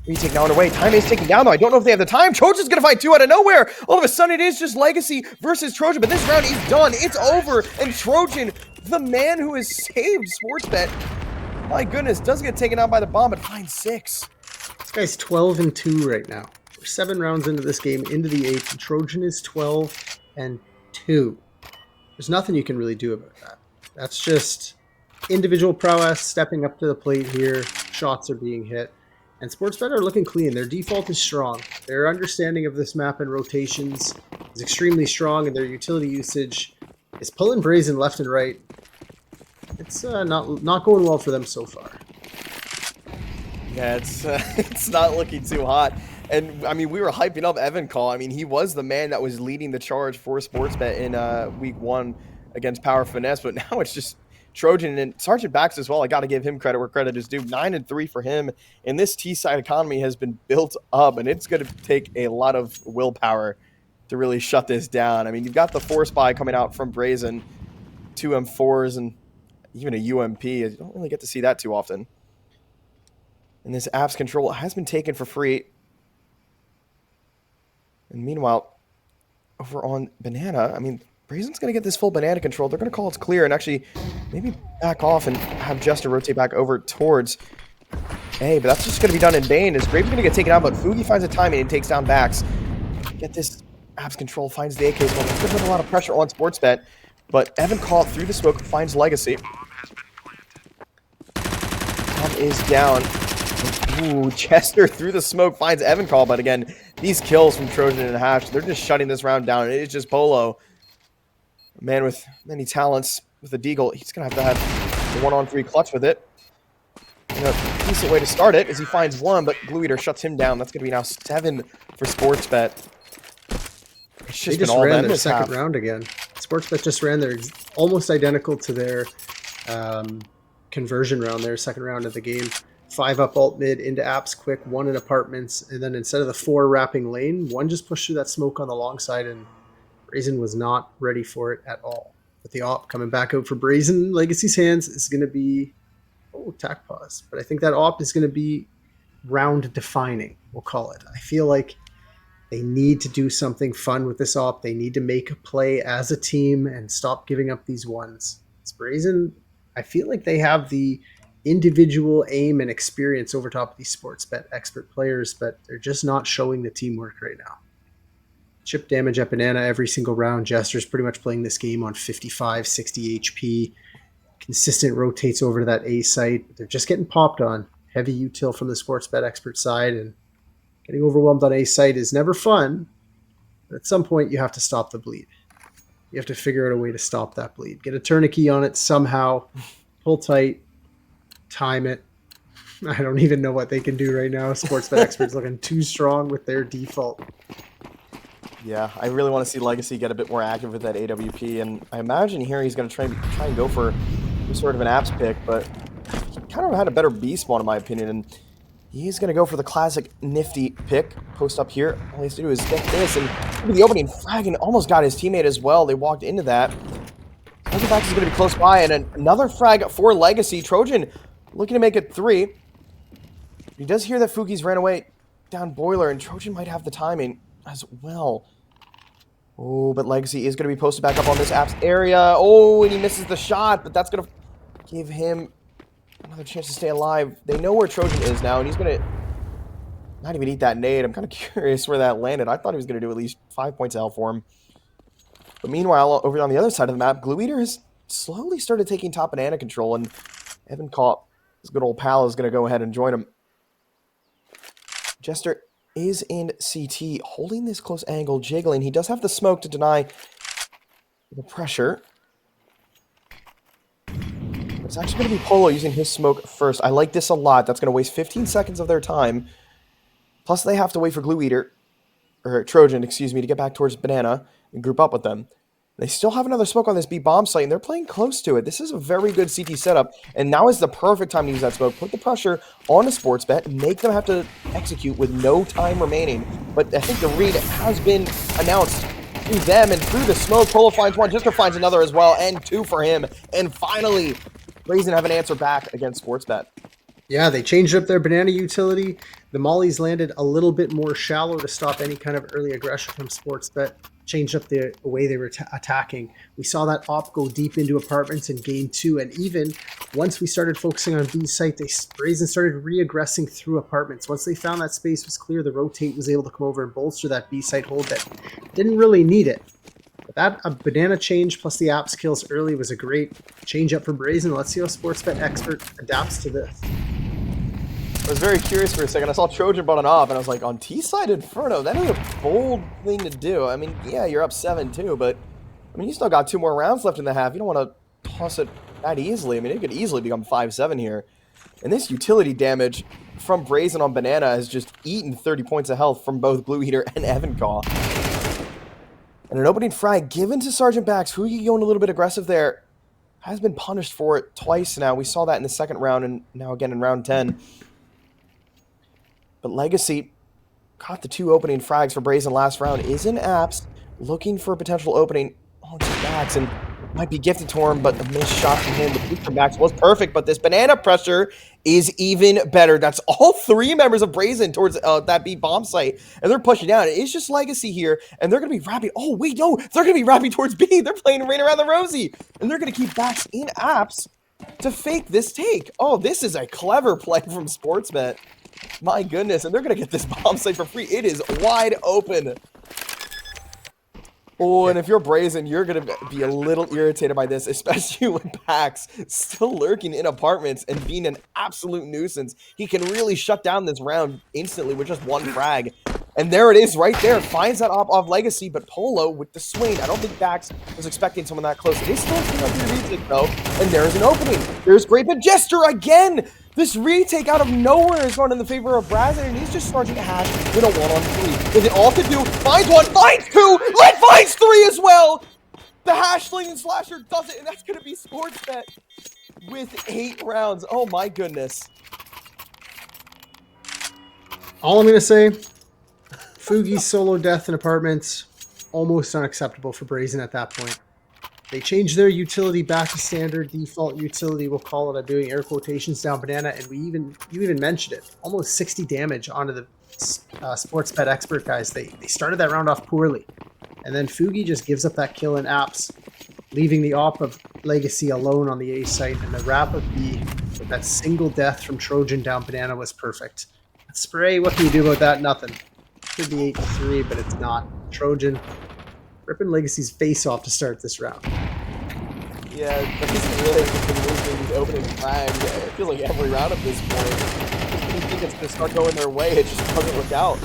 Retake now underway. Time is taking down, though. I don't know if they have the time. Trojan's going to fight 2 out of nowhere. All of a sudden, it is just Legacy versus Trojan, but this round is done. It's over, and Trojan, the man who has saved Sportsbet, my goodness, doesn't get taken out by the bomb, but finds 6. This guy's 12-2 right now. We're 7 rounds into this game, into the 8th, and Trojan is 12-2. There's nothing you can really do about that. That's just individual prowess, stepping up to the plate here. Shots are being hit. And Sportsbet are looking clean. Their default is strong. Their understanding of this map and rotations is extremely strong, and their utility usage is pulling Brazen left and right. It's not going well for them so far. Yeah, it's not looking too hot. And, I mean, we were hyping up Evan Call. I mean, he was the man that was leading the charge for Sportsbet in Week 1 against Power Finesse, but now it's just Trojan and Sergeant Bax as well. I got to give him credit where credit is due. 9-3 for him. And this T-side economy has been built up, and it's going to take a lot of willpower to really shut this down. I mean, you've got the force buy coming out from Brazen, 2 M4s, and even a UMP. You don't really get to see that too often. And this apps control has been taken for free. And meanwhile, over on Banana, I mean, Brazen's going to get this full banana control. They're going to call it clear and actually maybe back off and have Jester rotate back over towards A. But that's just going to be done in vain as Graves going to get taken out, but Fugi finds a timing and takes down Bax. Get this apps control, finds the AK. It's going to put a lot of pressure on Sportsbet, but Evan caught through the smoke, finds Legacy. Tom is down. Ooh, Chester through the smoke finds Evan Call, but again, these kills from Trojan and Hash, they're just shutting this round down. It is just Polo. A man with many talents with a deagle. He's going to have the 1-on-3 clutch with it. And a decent way to start it is he finds 1, but Glue Eater shuts him down. That's going to be now 7 for Sportsbet. It's just they just ran their second round again. Sportsbet just ran their almost identical to their conversion round, their second round of the game. 5 up alt mid into apps quick, 1 in apartments, and then instead of the 4 wrapping lane, 1 just pushed through that smoke on the long side, and Brazen was not ready for it at all. But the op coming back out for Brazen, Legacy's hands is going to be, tack pause. But I think that op is going to be round defining, we'll call it. I feel like they need to do something fun with this op. They need to make a play as a team and stop giving up these ones. It's Brazen, I feel like they have the individual aim and experience over top of these Sportsbet expert players, but they're just not showing the teamwork right now. Chip damage at Banana every single round. Jester's pretty much playing this game on 55, 60 HP. Consistent rotates over to that A site. But they're just getting popped on. Heavy util from the Sportsbet expert side, and getting overwhelmed on A site is never fun. But at some point, you have to stop the bleed. You have to figure out a way to stop that bleed. Get a tourniquet on it somehow. Pull tight. Time it. I don't even know what they can do right now. Sportsbet experts looking too strong with their default. Yeah, I really want to see Legacy get a bit more active with that AWP, and I imagine here he's going to try and go for some sort of an apps pick, but he kind of had a better B spawn in my opinion, and He's going to go for the classic nifty pick. Post up here. All he has to do is get this. And the opening frag and almost got his teammate as well. They walked into that. Back is going to be close by. And another frag for Legacy. Trojan looking to make it 3. He does hear that Fugi's ran away down Boiler. And Trojan might have the timing as well. Oh, but Legacy is going to be posted back up on this apps area. Oh, and he misses the shot. But that's going to give him another chance to stay alive. They know where Trojan is now, and he's going to not even eat that nade. I'm kind of curious where that landed. I thought he was going to do at least 5 points of health for him. But meanwhile, over on the other side of the map, Glue Eater has slowly started taking top banana control, and Evan Caught, his good old pal, is going to go ahead and join him. Jester is in CT, holding this close angle, jiggling. He does have the smoke to deny the pressure. It's actually going to be Polo using his smoke first. I like this a lot. That's going to waste 15 seconds of their time. Plus, they have to wait for Glue Eater, or Trojan, excuse me, to get back towards Banana and group up with them. They still have another smoke on this B bomb site, and they're playing close to it. This is a very good CT setup, and now is the perfect time to use that smoke. Put the pressure on a sports bet, make them have to execute with no time remaining. But I think the read has been announced through them and through the smoke. Polo finds one, Jester finds another as well, and 2 for him. And finally, Brazen have an answer back against Sportsbet. Yeah, they changed up their banana utility. The mollies landed a little bit more shallow to stop any kind of early aggression from Sportsbet. Changed up the way they were attacking. We saw that op go deep into apartments and gain 2. And even once we started focusing on B site, Brazen started re-aggressing through apartments. Once they found that space was clear, the rotate was able to come over and bolster that B site hold that didn't really need it. But that a banana change plus the apps kills early was a great change up for Brazen. Let's see how Sportsbet Expert adapts to this. I was very curious for a second. I saw Trojan button off, and I was like, on T-side Inferno, that is a bold thing to do. I mean, yeah, you're up 7-2, but I mean, you still got 2 more rounds left in the half. You don't want to toss it that easily. I mean, it could easily become 5-7 here. And this utility damage from Brazen on Banana has just eaten 30 points of health from both Glue Eater and Evancaw. And an opening frag given to Sergeant Bax, who going a little bit aggressive there, has been punished for it twice now. We saw that in the second round and now again in round 10. But Legacy caught the 2 opening frags for Brazen last round. Is in apps, looking for a potential opening. Oh, it's Bax, and might be gifted to him, but the missed shot from him, the peek from Bax was perfect, but this banana pressure is even better. That's all 3 members of Brazen towards that B bomb site, and they're pushing down. It's just Legacy here, and they're going to be rapping. Oh, wait, no, they're going to be rapping towards B. They're playing right around the Rosie, and they're going to keep Bax in apps to fake this take. Oh, this is a clever play from Sportsbet. My goodness, and they're going to get this bomb site for free. It is wide open. Oh, and if you're Brazen, you're going to be a little irritated by this, especially with Pax still lurking in apartments and being an absolute nuisance. He can really shut down this round instantly with just 1 frag. And there it is right there. Finds that off Legacy, but Polo with the swing. I don't think Pax was expecting someone that close. It is still a retake, though. And there's an opening. There's Great Big Jester again. This retake out of nowhere is going in the favor of Brazen, and he's just charging Hash with a 1-on-3. Is it all to do? Finds 1, finds 2, Red finds 3 as well! The Hash Sling Slasher does it, and that's going to be Sportsbet with 8 rounds. Oh my goodness. All I'm going to say, Fugi's solo death in apartments, almost unacceptable for Brazen at that point. They changed their utility back to standard default utility, we'll call it. I'm doing air quotations down Banana, and you even mentioned it. Almost 60 damage onto the Sportsbet Expert guys. They started that round off poorly. And then Fugi just gives up that kill in apps, leaving the op of Legacy alone on the A site, and the wrap of B with that single death from Trojan down Banana was perfect. Spray, what can you do about that? Nothing. Could be 8-3, but it's not. Trojan ripping Legacy's face off to start this round. Yeah, Brazen really has been losing these opening frags. It feels like every round at this point. I think it's going to start going their way. It just doesn't work out.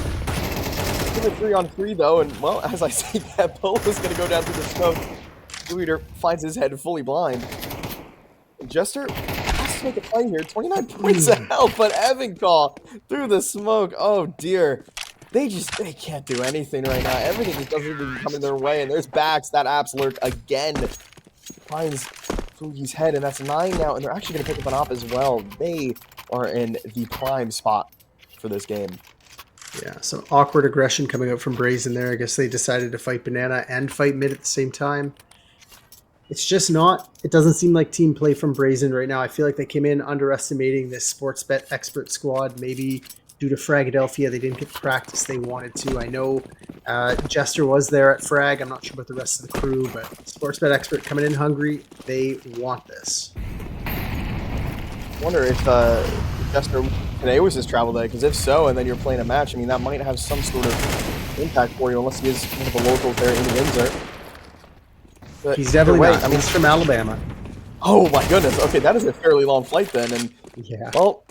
Give it 3-on-3 though, and well, as I say that, Polo's going to go down through the smoke. Glue Eater finds his head fully blind. And Jester has to make a play here. 29 points of health, but Evancaw through the smoke. Oh dear. They can't do anything right now. Everything just doesn't even come in their way. And there's Bax, that apps lurk again. Finds Fugi's head, and that's 9 now. And they're actually going to pick up an op as well. They are in the prime spot for this game. Yeah, some awkward aggression coming out from Brazen there. I guess they decided to fight Banana and fight mid at the same time. It's just not, it doesn't seem like team play from Brazen right now. I feel like they came in underestimating this Sportsbet expert squad. Maybe due to Fragadelphia, they didn't get the practice they wanted to. I know Jester was there at Frag. I'm not sure about the rest of the crew, but Sportsbet expert coming in hungry. They want this. I wonder if Jester today was his travel day, because if so, and then you're playing a match, I mean, that might have some sort of impact for you, unless he is one of the locals there in Windsor. But He's definitely way, not. He's from Alabama. Oh my goodness. Okay, that is a fairly long flight then, and Yeah. well,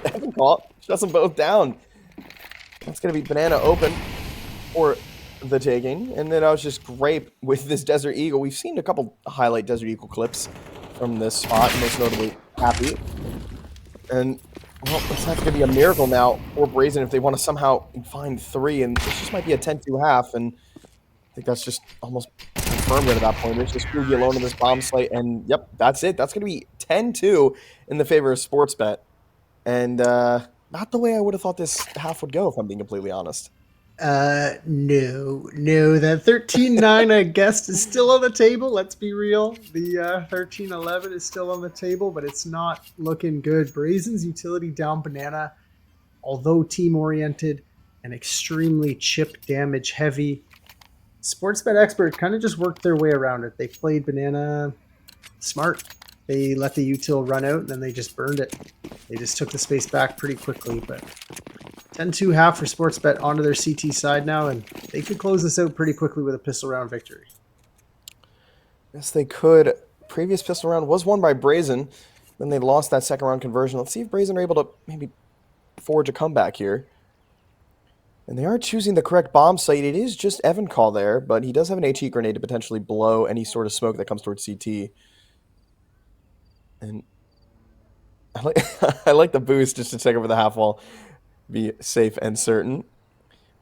Evan call shuts them both down. That's gonna be Banana open for the taking, and then I was just great with this Desert Eagle. We've seen a couple highlight Desert Eagle clips from this spot, most notably Happy. And well, it's not gonna be a miracle now for Brazen if they want to somehow find 3, and this just might be a 10-2 half, and I think that's just almost confirmed at that point. There's just Fugi alone in this bomb site, and yep, that's it. That's going to be 10-2 in the favor of Sportsbet. And not the way I would have thought this half would go, if I'm being completely honest. No. That 13-9, I guess, is still on the table. Let's be real. The 13-11 is still on the table, but it's not looking good. Brazen's utility down Banana, although team-oriented and extremely chip damage heavy. Sportsbet expert kind of just worked their way around it. They played Banana smart. They let the util run out, and then they just burned it. They just took the space back pretty quickly, but 10-2 half for Sportsbet onto their CT side now, and they could close this out pretty quickly with a pistol round victory. Yes, they could. Previous pistol round was won by Brazen. Then they lost that second round conversion. Let's see if Brazen are able to maybe forge a comeback here. And they are choosing the correct bomb site. It is just Evan Call there, but he does have an HE grenade to potentially blow any sort of smoke that comes towards CT. And I like the boost just to take over the half wall. Be safe and certain.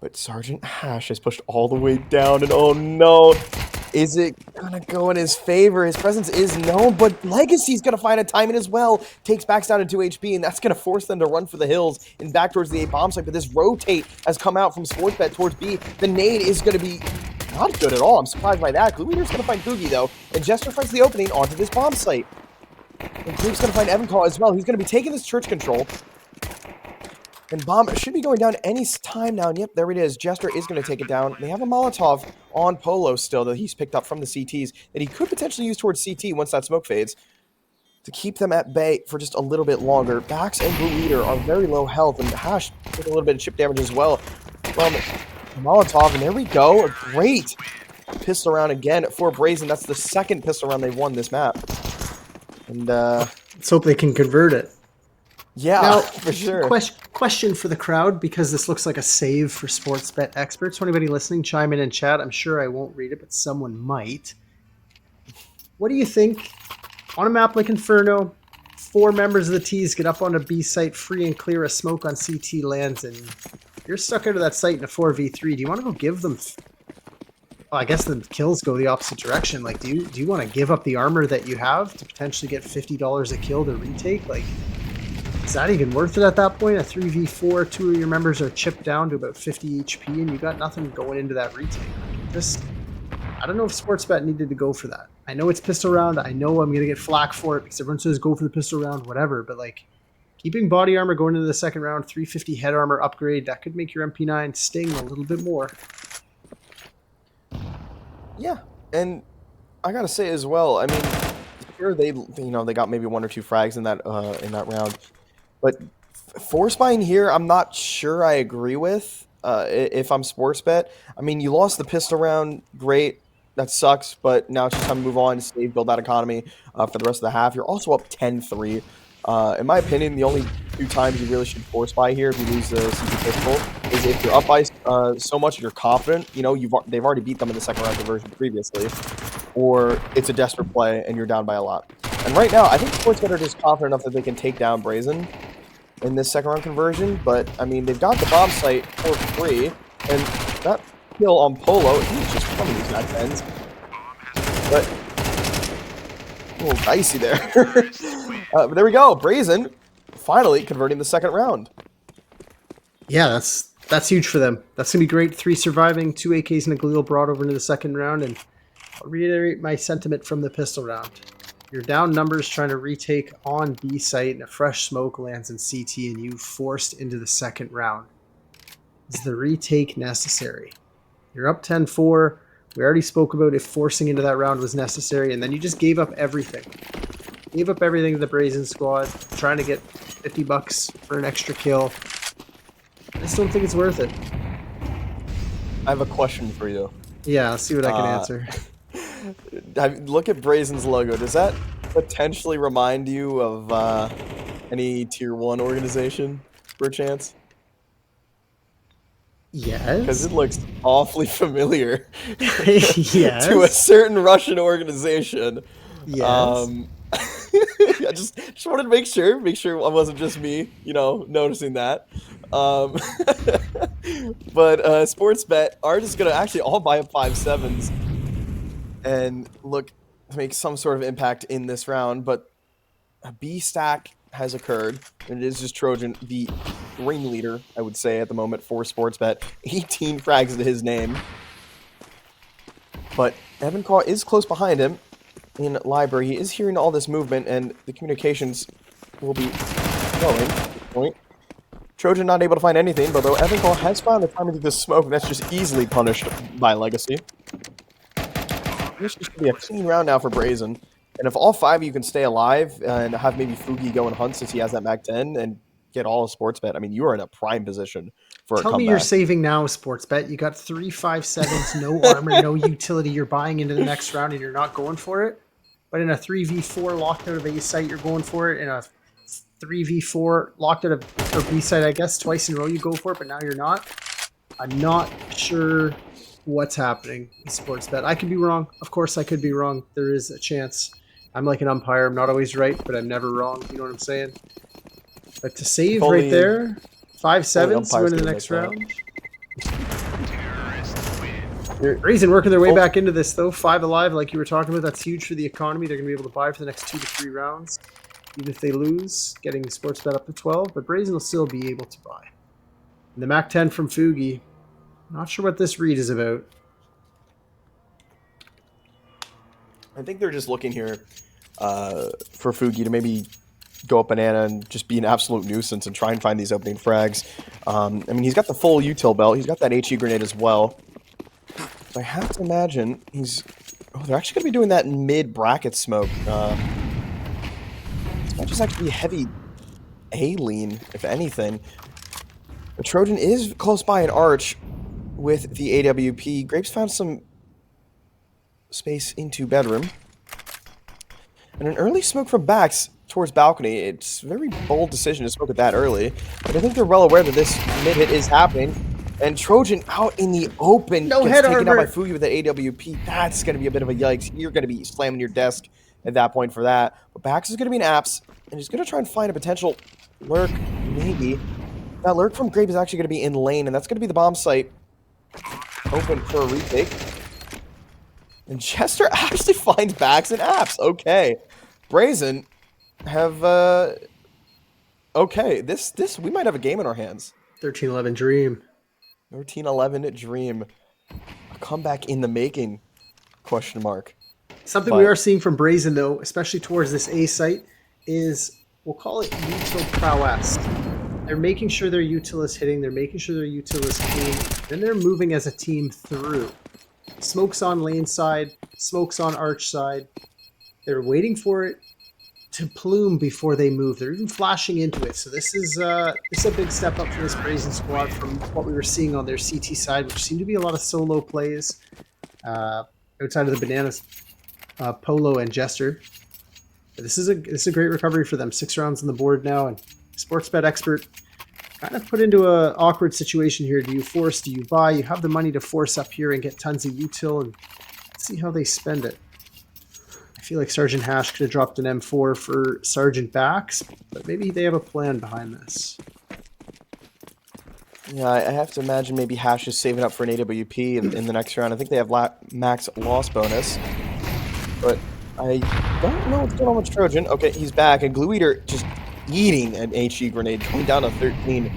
But Sergeant Hash has pushed all the way down, and oh no! Is it gonna go in his favor? His presence is known, but Legacy's gonna find a timing as well. Takes backs down to 2 HP, and that's gonna force them to run for the hills and back towards the A bomb site. But this rotate has come out from Sportsbet towards B. The nade is gonna be not good at all. I'm surprised by that. Glue Eater's gonna find Googie though, and Jester finds the opening onto this bomb site. And Glue's gonna find Evan Call as well. He's gonna be taking this church control. And bomb should be going down any time now. And yep, there it is. Jester is going to take it down. They have a Molotov on Polo still that he's picked up from the CTs that he could potentially use towards CT once that smoke fades to keep them at bay for just a little bit longer. Bax and Blue Eater are very low health, and Hash took a little bit of chip damage as well from Molotov. And there we go. A great pistol round again for Brazen. That's the second pistol round they've won this map. And let's hope they can convert it. Yeah, now, for sure. Question for the crowd, because this looks like a save for Sportsbet experts. So anybody listening, chime in chat. I'm sure I won't read it, but someone might. What do you think? On a map like Inferno, 4 members of the T's get up on a B site free and clear. A smoke on CT lands, and you're stuck out of that site in a 4v3. Do you want to go give them... Well, I guess the kills go the opposite direction. Like, do you want to give up the armor that you have to potentially get $50 a kill to retake? Like... Is that even worth it at that point? A 3v4, 2 of your members are chipped down to about 50 HP, and you got nothing going into that retake. I don't know if Sportsbet needed to go for that. I know it's pistol round. I know I'm going to get flack for it because everyone says go for the pistol round, whatever. But, like, keeping body armor going into the second round, 350 head armor upgrade, that could make your MP9 sting a little bit more. Yeah, and I got to say as well, I mean, sure, they got maybe 1 or 2 frags in that round. But force buying here, I'm not sure I agree with if I'm Sportsbet. I mean, you lost the pistol round, great. That sucks, but now it's just time to move on, save, build that economy for the rest of the half. You're also up 10-3. In my opinion, the only 2 times you really should force buy here if you lose the CP pistol is if you're up by so much you're confident, they've already beat them in the second round conversion previously, or it's a desperate play and you're down by a lot. And right now, I think Sportsbet are just confident enough that they can take down Brazen in this second round conversion, but I mean, they've got the bomb site for free, and that kill on Polo, he's just from these guys' ends. But a little dicey there. But there we go, Brazen finally converting the second round. Yeah, that's huge for them. That's gonna be great. 3 surviving, 2 AKs and a Galil brought over into the second round, and I'll reiterate my sentiment from the pistol round. You're down numbers trying to retake on B site, and a fresh smoke lands in CT, and you forced into the second round. Is the retake necessary? You're up 10-4. We already spoke about if forcing into that round was necessary, and then you just gave up everything. Gave up everything to the Brazen squad, trying to get $50 for an extra kill. I just don't think it's worth it. I have a question for you. Yeah, let's see what I can answer. Look at Brazen's logo. Does that potentially remind you of any tier 1 organization, per chance? Because Yes. it looks awfully familiar Yes. to a certain Russian organization. Yes. I just wanted to make sure it wasn't just me, noticing that. But Sportsbet are just gonna actually all buy up 5.7s and look to make some sort of impact in this round. But a B stack has occurred, and it is just Trojan, the ringleader, I would say, at the moment for Sportsbet. 18 frags into his name. But Evan Caw is close behind him in library. He is hearing all this movement, and the communications will be going at this point. Trojan not able to find anything, but though Evan Caw has found the time to do this smoke, that's just easily punished by Legacy. This is going to be a clean round now for Brazen. And if all 5 of you can stay alive and have maybe Fugi go and hunt since he has that Mag 10 and get all of Sportsbet, I mean, you are in a prime position for a Tell comeback. me you're saving now, Sportsbet. You got 3 5.7s, no armor, no utility. You're buying into the next round and you're not going for it. But in a 3v4 locked out of A site, you're going for it. In a 3v4 locked out of B site, I guess, twice in a row you go for it, but now you're not. I'm not sure what's happening in Sportsbet. I could be wrong. Of course, I could be wrong. There is a chance. I'm like an umpire. I'm not always right, but I'm never wrong. You know what I'm saying? But to save right there, 5.7s to win in the next round. Brazen working their way back into this, though. 5 alive, like you were talking about. That's huge for the economy. They're going to be able to buy for the next 2 to 3 rounds. Even if they lose, getting the Sportsbet up to 12. But Brazen will still be able to buy. And the Mac 10 from Fugi. Not sure what this read is about. I think they're just looking here for Fugi to maybe go up banana and just be an absolute nuisance and try and find these opening frags. I mean, he's got the full util belt. He's got that HE grenade as well. So I have to imagine he's... Oh, they're actually going to be doing that mid-bracket smoke. This might just actually be heavy A-lean, if anything. The Trojan is close by an arch with the AWP. Grapes found some space into bedroom. And an early smoke from Bax towards balcony. It's a very bold decision to smoke it that early. But I think they're well aware that this mid-hit is happening. And Trojan out in the open No gets head taken out armor. by Fugi with that AWP. That's going to be a bit of a yikes. You're going to be slamming your desk at that point for that. But Bax is going to be in apps, and he's going to try and find a potential lurk, maybe. That lurk from Grape is actually going to be in lane, and that's going to be the bomb site open for a retake. And Chester actually finds Bax in apps. Okay. Brazen have... Okay, this we might have a game in our hands. 13-11 Dream. 13-11 Dream. A comeback in the making, question mark. Something we are seeing from Brazen, though, especially towards this A site, is, we'll call it util prowess. They're making sure their util is hitting, they're making sure their util is clean, then they're moving as a team through. Smoke's on lane side, smoke's on arch side. They're waiting for it to plume before they move. They're even flashing into it. So this is a big step up for this Brazen squad from what we were seeing on their CT side, which seemed to be a lot of solo plays outside of the Bananas, Polo, and Jester. But this is a great recovery for them. 6 rounds on the board now, and Sportsbet expert kind of put into an awkward situation here. Do you force? Do you buy? You have the money to force up here and get tons of util, and see how they spend it. I feel like Sergeant Hash could have dropped an M4 for Sergeant Bax, but maybe they have a plan behind this. Yeah, I have to imagine maybe Hash is saving up for an AWP in the next round. I think they have max loss bonus, but I don't know what's going on with Trojan. Okay, he's back, and Glue Eater just eating an HE grenade, going down to 13.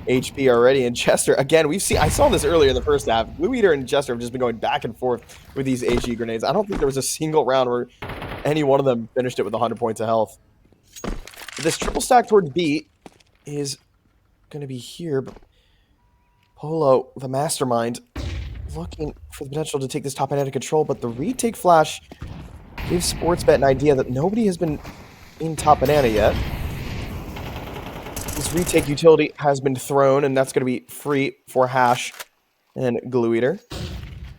HP already. And Chester, again, I saw this earlier in the first half. Blue Eater and Chester have just been going back and forth with these HE grenades. I don't think there was a single round where any one of them finished it with 100 points of health. This triple stack towards B is going to be here, but Polo, the mastermind, looking for the potential to take this top end out of control, but the retake flash gives Sportsbet an idea that nobody has been in top banana yet. This retake utility has been thrown, and that's going to be free for Hash and Glue Eater.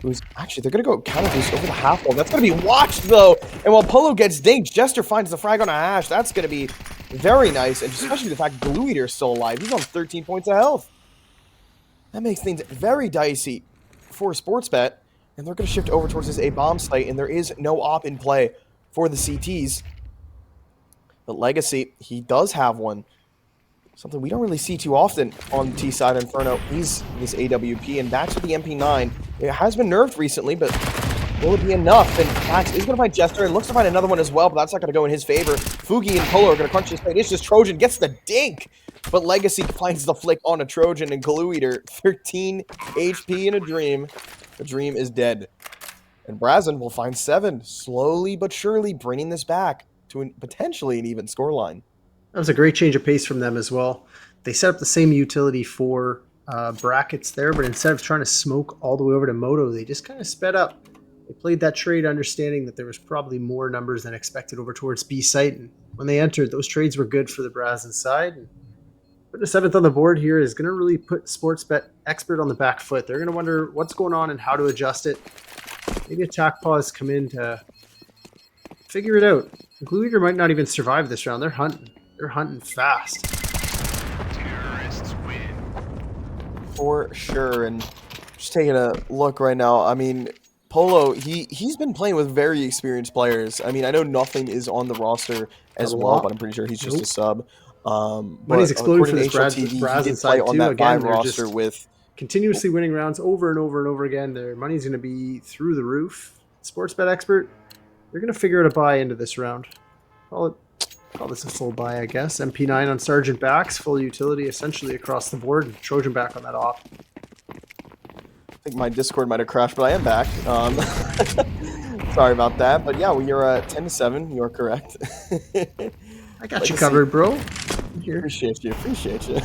Who's actually, they're going to go counter boost over the half wall. That's going to be watched, though. And while Polo gets dinged, Jester finds the frag on a Hash. That's going to be very nice, and especially the fact Glue Eater is still alive. He's on 13 points of health. That makes things very dicey for Sportsbet, and they're going to shift over towards this A bomb site, and there is no op in play for the CTs. But Legacy, he does have one. Something we don't really see too often on the T side. Inferno, he's this AWP, and that's with the MP9. It has been nerfed recently, but will it be enough? And Max is going to find Jester, and looks to find another one as well, but that's not going to go in his favor. Fugi and Polo are going to crunch his fate. It's just Trojan gets the dink, but Legacy finds the flick on a Trojan, and Glue Eater, 13 HP in a dream. The dream is dead. And Brazen will find 7, slowly but surely bringing this back to potentially an even scoreline. That was a great change of pace from them as well. They set up the same utility for brackets there, but instead of trying to smoke all the way over to Moto, they just kind of sped up. They played that trade understanding that there was probably more numbers than expected over towards B site, and when they entered, those trades were good for the Brazen side. And putting a 7th on the board here is going to really put Sportsbet expert on the back foot. They're going to wonder what's going on and how to adjust it. Maybe attack pause come in to figure it out. Glue Eater might not even survive this round. They're hunting. They're hunting fast. Terrorists win. For sure. And just taking a look right now, I mean, Polo, he's been playing with very experienced players. I mean, I know nothing is on the roster as well, but I'm pretty sure he's just a sub. Money's exploding for this Brazen side on too. that Again, Vive they're roster just with continuously winning rounds over and over and over again. Their money's going to be through the roof. Sportsbet expert, they're going to figure out a buy into this round. Call this a full buy, I guess. MP9 on Sergeant backs, full utility essentially across the board. And Trojan back on that off. I think my Discord might have crashed, but I am back. Sorry about that, but yeah, we are 10-7. You are correct. I got you covered, bro. Here. Appreciate you.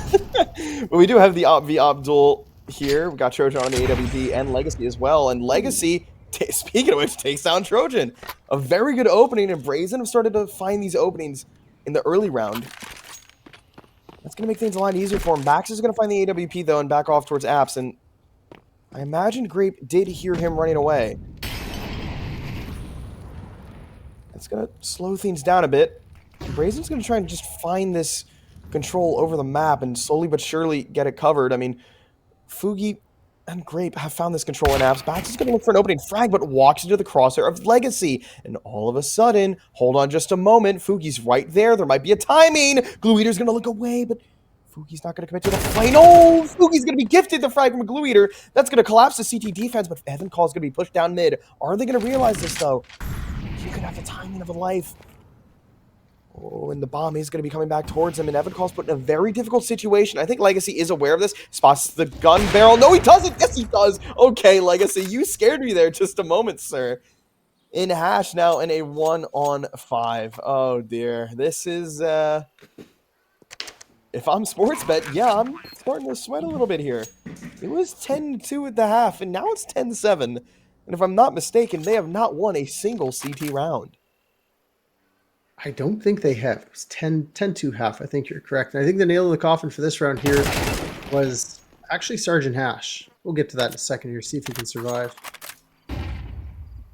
But we do have the op v op duel here. We got Trojan on the AWP and Legacy as well. And Legacy, speaking of which, takes down Trojan. A very good opening, and Brazen have started to find these openings in the early round. That's going to make things a lot easier for him. Bax is going to find the AWP, though, and back off towards Apps. And I imagine Grape did hear him running away. That's going to slow things down a bit. Brazen's going to try and just find this control over the map and slowly but surely get it covered. I mean, Fugi and Grape have found this control in Apps. Bax is going to look for an opening frag, but walks into the crosshair of Legacy. And all of a sudden, hold on just a moment, Fugi's right there. There might be a timing. Glue Eater's going to look away, but Fugi's not going to commit to the fight. Oh, Fugi's going to be gifted the frag from Glue Eater. That's going to collapse the CT defense, but Evan Call's going to be pushed down mid. Are they going to realize this, though? He could have the timing of a life. Oh, and the bomb is going to be coming back towards him, and Evan Call's put in a very difficult situation. I think Legacy is aware of this. Spots the gun barrel. No, he doesn't. Yes, he does. Okay, Legacy, you scared me there just a moment, sir. In Hash now in a 1-on-5. Oh, dear. This is, if I'm Sportsbet, yeah, I'm starting to sweat a little bit here. It was 10-2 at the half, and now it's 10-7. And if I'm not mistaken, they have not won a single CT round. I don't think they have. It was 10-2 half. I think you're correct. And I think the nail in the coffin for this round here was actually Sergeant Hash. We'll get to that in a second here, see if he can survive.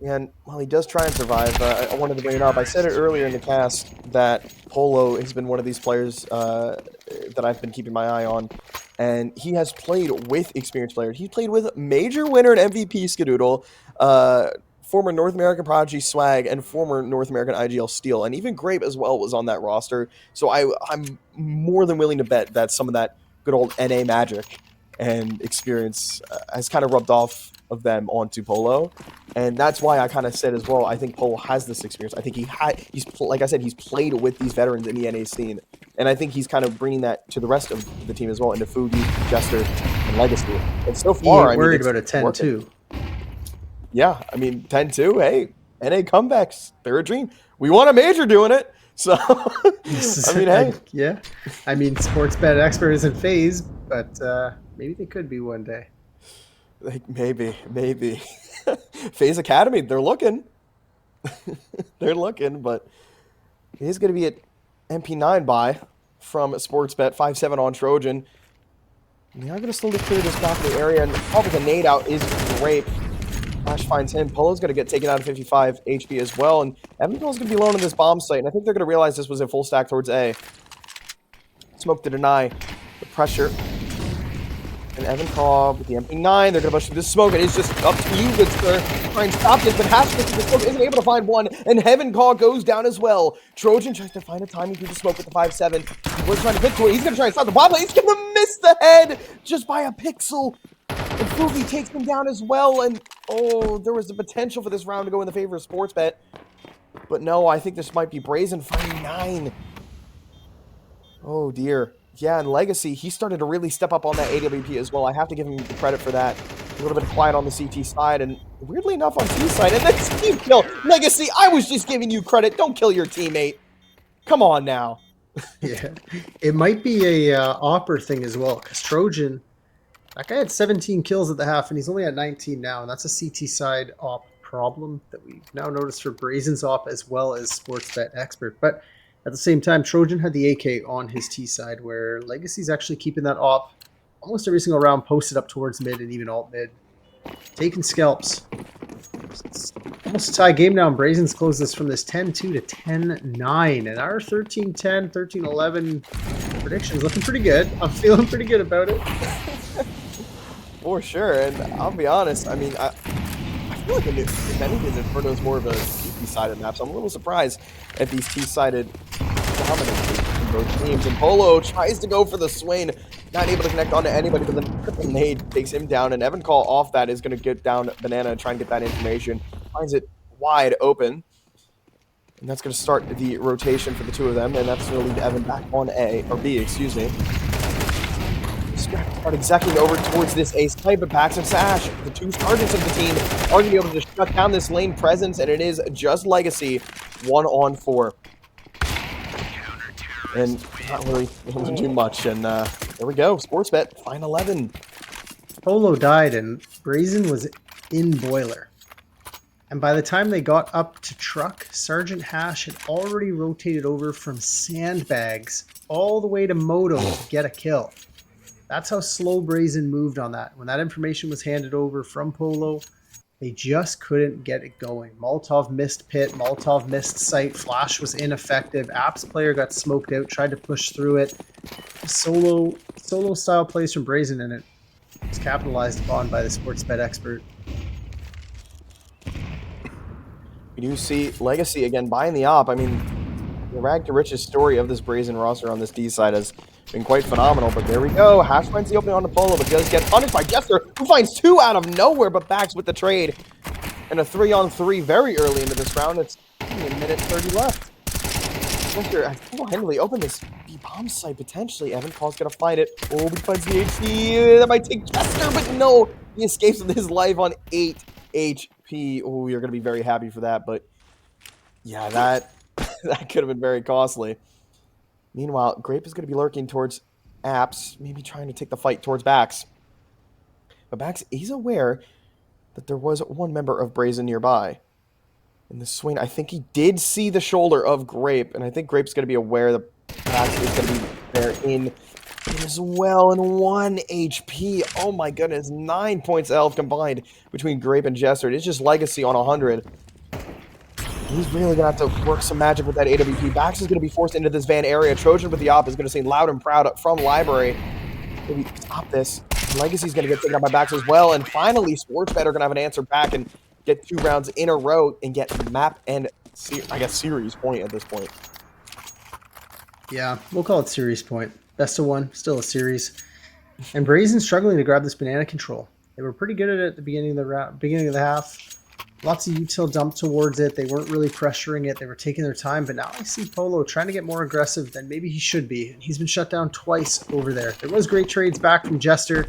And while he does try and survive, I wanted to bring it up. I said it earlier in the cast that Polo has been one of these players that I've been keeping my eye on. And he has played with experienced players. He played with major winner and MVP Skadoodle, former North American Prodigy Swag, and former North American IGL Steel. And even Grape as well was on that roster. So I'm more than willing to bet that some of that good old NA magic and experience has kind of rubbed off of them onto Polo. And that's why I kind of said as well, I think Polo has this experience. I think he's like I said, he's played with these veterans in the NA scene. And I think he's kind of bringing that to the rest of the team as well, into Fugi, Jester, and Legacy. And so He far, ain't worried it's about a 10 working. too. Yeah, I mean, 10-2, hey, NA comebacks, they're a dream. We want a major doing it. So, I mean, hey. Yeah. I mean, sports bet expert isn't phased, but maybe they could be one day. Like, maybe. FaZe Academy, they're looking. They're looking, but it is going to be at MP9 buy from Sportsbet, 5-7 on Trojan. And they are going to slowly clear this back in the area, and probably the nade out is great. Flash finds him. Polo's going to get taken out of 55 HP as well, and Evansville's going to be alone on this bomb site, and I think they're going to realize this was a full stack towards A. Smoke to deny the pressure. And Evan Cobb with the MP9, they're going to push through this smoke, and it's just up to you, good sir. Try and stop this, but Hash with the smoke isn't able to find one, and Evan Cobb goes down as well. Trojan tries to find a timing through the smoke with the 5-7. We're trying to pick to it. He's going to try and stop the bomb, but he's going to miss the head just by a pixel. And Fugi takes him down as well, and oh, there was the potential for this round to go in the favor of Sportsbet. But no, I think this might be Brazen finding 9. Oh dear. Yeah, and Legacy, he started to really step up on that AWP as well. I have to give him the credit for that. A little bit quiet on the CT side, and weirdly enough on T side, and then team kill. Legacy, I was just giving you credit. Don't kill your teammate. Come on now. Yeah. It might be a Opper thing as well, because Trojan, that guy had 17 kills at the half, and he's only at 19 now, and that's a CT side op problem that we've now noticed for Brazen's op as well as Sportsbet Expert. But at the same time, Trojan had the AK on his T side, where Legacy's actually keeping that op almost every single round posted up towards mid and even alt mid. Taking scalps. It's almost a tie game now, and Brazen's closed this from this 10-2 to 10-9. And our 13-10, 13-11 prediction is looking pretty good. I'm feeling pretty good about it. For sure, and I'll be honest, I mean, I feel like if anything, Inferno is more of a TP-sided map, so I'm a little surprised at these T-sided dominance in both teams. And Polo tries to go for the Swain, not able to connect onto anybody, but then triple nade takes him down, and Evan Call off that is going to get down Banana and try and get that information. Finds it wide open, and that's going to start the rotation for the two of them, and that's going to lead Evan back on A, or B, excuse me. Start executing over towards this ace site, but backs and Sash, the two sergeants of the team, are going to be able to shut down this lane presence, and it is just Legacy 1-on-4. And not really able to do much, and there we go, Sportsbet, fine 11. Polo died, and Brazen was in boiler. And by the time they got up to truck, Sergeant Hash had already rotated over from sandbags all the way to Moto to get a kill. That's how slow Brazen moved on that. When that information was handed over from Polo, they just couldn't get it going. Molotov missed pit, Molotov missed site, Flash was ineffective, Apps player got smoked out, tried to push through it. Solo style plays from Brazen, and it was capitalized upon by the Sportsbet Expert. We do see Legacy again buying the op. I mean, the rag to riches story of this Brazen roster on this D side has been quite phenomenal, but there we go. Hash finds the opening on the Polo, but does get punished by Jester, who finds 2 out of nowhere, but backs with the trade. And a 3-on-3 very early into this round. It's only a minute 30 left. Jester single-handedly opened this B-bomb site, potentially. Evan Call's gonna find it. Oh, but he finds the HP. That might take Jester, but no! He escapes with his life on 8 HP. Oh, you're gonna be very happy for that, but yeah, that could have been very costly. Meanwhile, Grape is going to be lurking towards Apps, maybe trying to take the fight towards Bax. But Bax, he's aware that there was one member of Brazen nearby. In the swing, I think he did see the shoulder of Grape, and I think Grape's going to be aware that Bax is going to be there in as well, and 1 HP. Oh my goodness, 9 points health combined between Grape and Jester. It's just Legacy on 100. He's really going to have to work some magic with that AWP. Bax is going to be forced into this van area. Trojan with the op is going to sing loud and proud from Library. Maybe stop this. Legacy's going to get taken out by Bax as well. And finally, Sportsbet are going to have an answer back and get 2 rounds in a row and get map and, I guess, series point at this point. Yeah, we'll call it series point. Best of 1, still a series. And Brazen struggling to grab this banana control. They were pretty good at it at the beginning of the half. Lots of util dumped towards it. They weren't really pressuring it. They were taking their time. But now I see Polo trying to get more aggressive than maybe he should be. And he's been shut down twice over there. There was great trades back from Jester.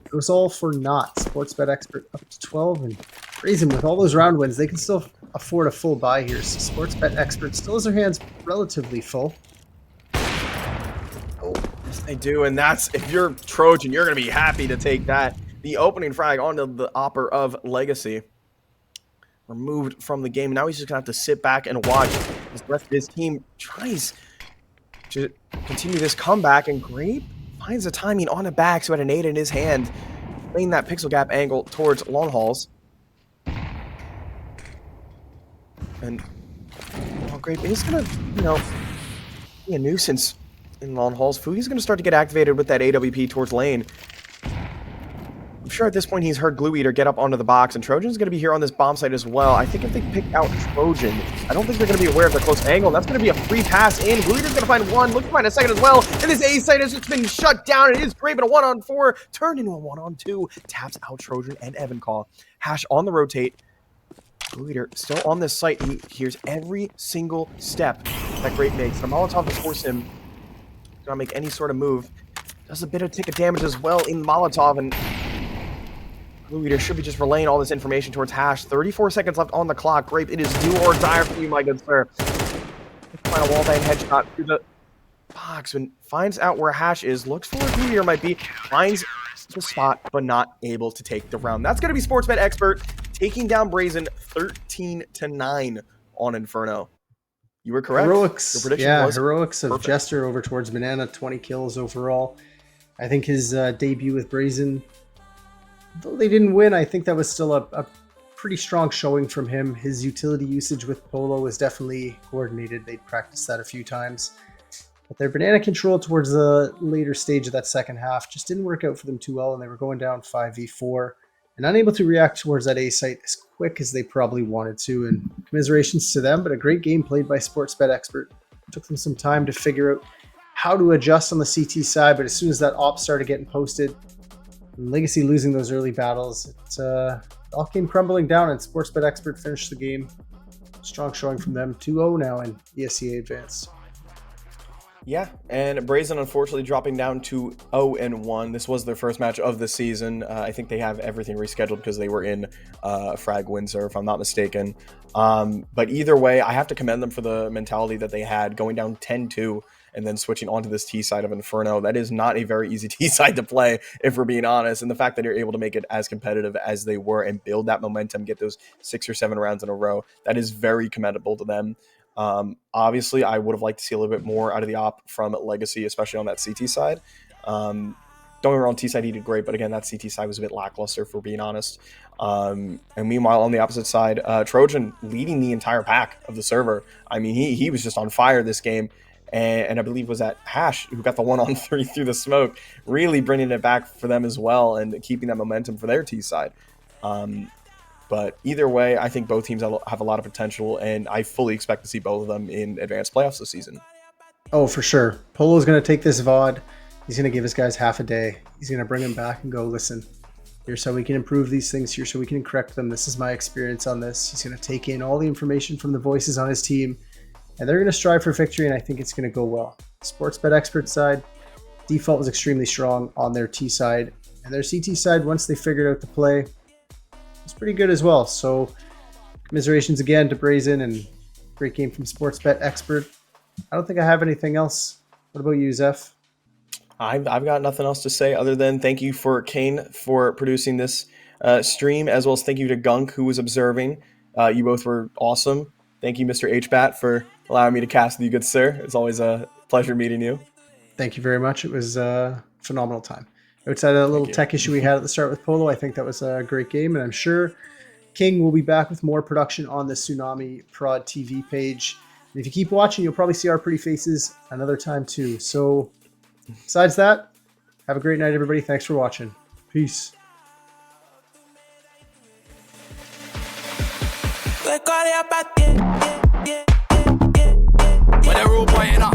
It was all for naught. Sportsbet Expert up to 12. And Brazen, with all those round wins, they can still afford a full buy here. So Sportsbet Expert still has their hands relatively full. Oh, yes, they do. And that's, if you're Trojan, you're going to be happy to take that. The opening frag onto the Opper of Legacy. Removed from the game. Now he's just going to have to sit back and watch as the rest of his team tries to continue this comeback. And Grape finds the timing on a back, so had a nade in his hand, playing that pixel gap angle towards Long Halls. And Grape is going to, be a nuisance in Long Halls. Fugi's going to start to get activated with that AWP towards lane. I'm sure at this point he's heard Glue Eater get up onto the box, and Trojan's going to be here on this bomb site as well. I think if they pick out Trojan, I don't think they're going to be aware of the close angle, and that's going to be a free pass in. Glue Eater's going to find one, looking to find a second as well, and this A site has just been shut down. It is Grape in a 1-on-4, turned into a 1-on-2, taps out Trojan and Evan Call. Hash on the rotate. Glue Eater still on this site. He hears every single step that Grape makes. The Molotov to force him to not make any sort of move. Does a bit of tick of damage as well in Molotov, and Glue Eater should be just relaying all this information towards Hash. 34 seconds left on the clock. Grape, it is do or die for you, my good sir. Find a wallbang headshot through the box and finds out where Hash is. Looks for where Glue Eater might be. Finds the spot, but not able to take the round. That's going to be Sportsbet Expert taking down Brazen 13-9 on Inferno. You were correct. Heroics. Your prediction was heroics of perfect. Jester over towards Banana. 20 kills overall. I think his debut with Brazen, though they didn't win, I think that was still a pretty strong showing from him. His utility usage with Polo was definitely coordinated. They'd practiced that a few times. But their banana control towards the later stage of that second half just didn't work out for them too well, and they were going down 5v4 and unable to react towards that A site as quick as they probably wanted to. And commiserations to them, but a great game played by Sportsbet Expert. It took them some time to figure out how to adjust on the CT side, but as soon as that op started getting posted, Legacy losing those early battles, it all came crumbling down, and Sportsbet Expert finished the game. Strong showing from them. 2-0 now in ESEA Advanced. Yeah, and Brazen unfortunately dropping down to 0-1. This was their first match of the season. I think they have everything rescheduled because they were in Frag Windsor, if I'm not mistaken. But either way, I have to commend them for the mentality that they had, going down 10-2 and then switching onto this T side of Inferno. That is not a very easy T side to play, if we're being honest. And the fact that they're able to make it as competitive as they were and build that momentum, get those 6 or 7 rounds in a row, that is very commendable to them. Obviously, I would have liked to see a little bit more out of the op from Legacy, especially on that CT side. Don't get me wrong, T side he did great, but again, that CT side was a bit lackluster, if we're being honest. And meanwhile, on the opposite side, Trojan leading the entire pack of the server. I mean, he was just on fire this game. And I believe was that Hash who got the 1-on-3 through the smoke, really bringing it back for them as well and keeping that momentum for their T side. But either way, I think both teams have a lot of potential, and I fully expect to see both of them in advanced playoffs this season. Oh, for sure. Polo's going to take this VOD. He's going to give his guys half a day. He's going to bring them back and go, listen, here's how we can improve these things. Here's how we can correct them. This is my experience on this. He's going to take in all the information from the voices on his team, and they're going to strive for victory, and I think it's going to go well. Sportsbet Expert side, default was extremely strong on their T side, and their CT side, once they figured out the play, was pretty good as well. So commiserations again to Brazen, and great game from Sportsbet Expert. I don't think I have anything else. What about you, Zeph? I've got nothing else to say other than thank you for Kane for producing this stream, as well as thank you to Gunk who was observing. You both were awesome. Thank you, Mr. HBAT, for allowing me to cast with you, good sir. It's always a pleasure meeting you. Thank you very much. It was a phenomenal time. Outside of a little tech issue we had at the start with Polo, I think that was a great game, and I'm sure King will be back with more production on the Tsunami Prod TV page. And if you keep watching, you'll probably see our pretty faces another time too. So besides that, have a great night, everybody. Thanks for watching. Peace. With a rude boy, you know.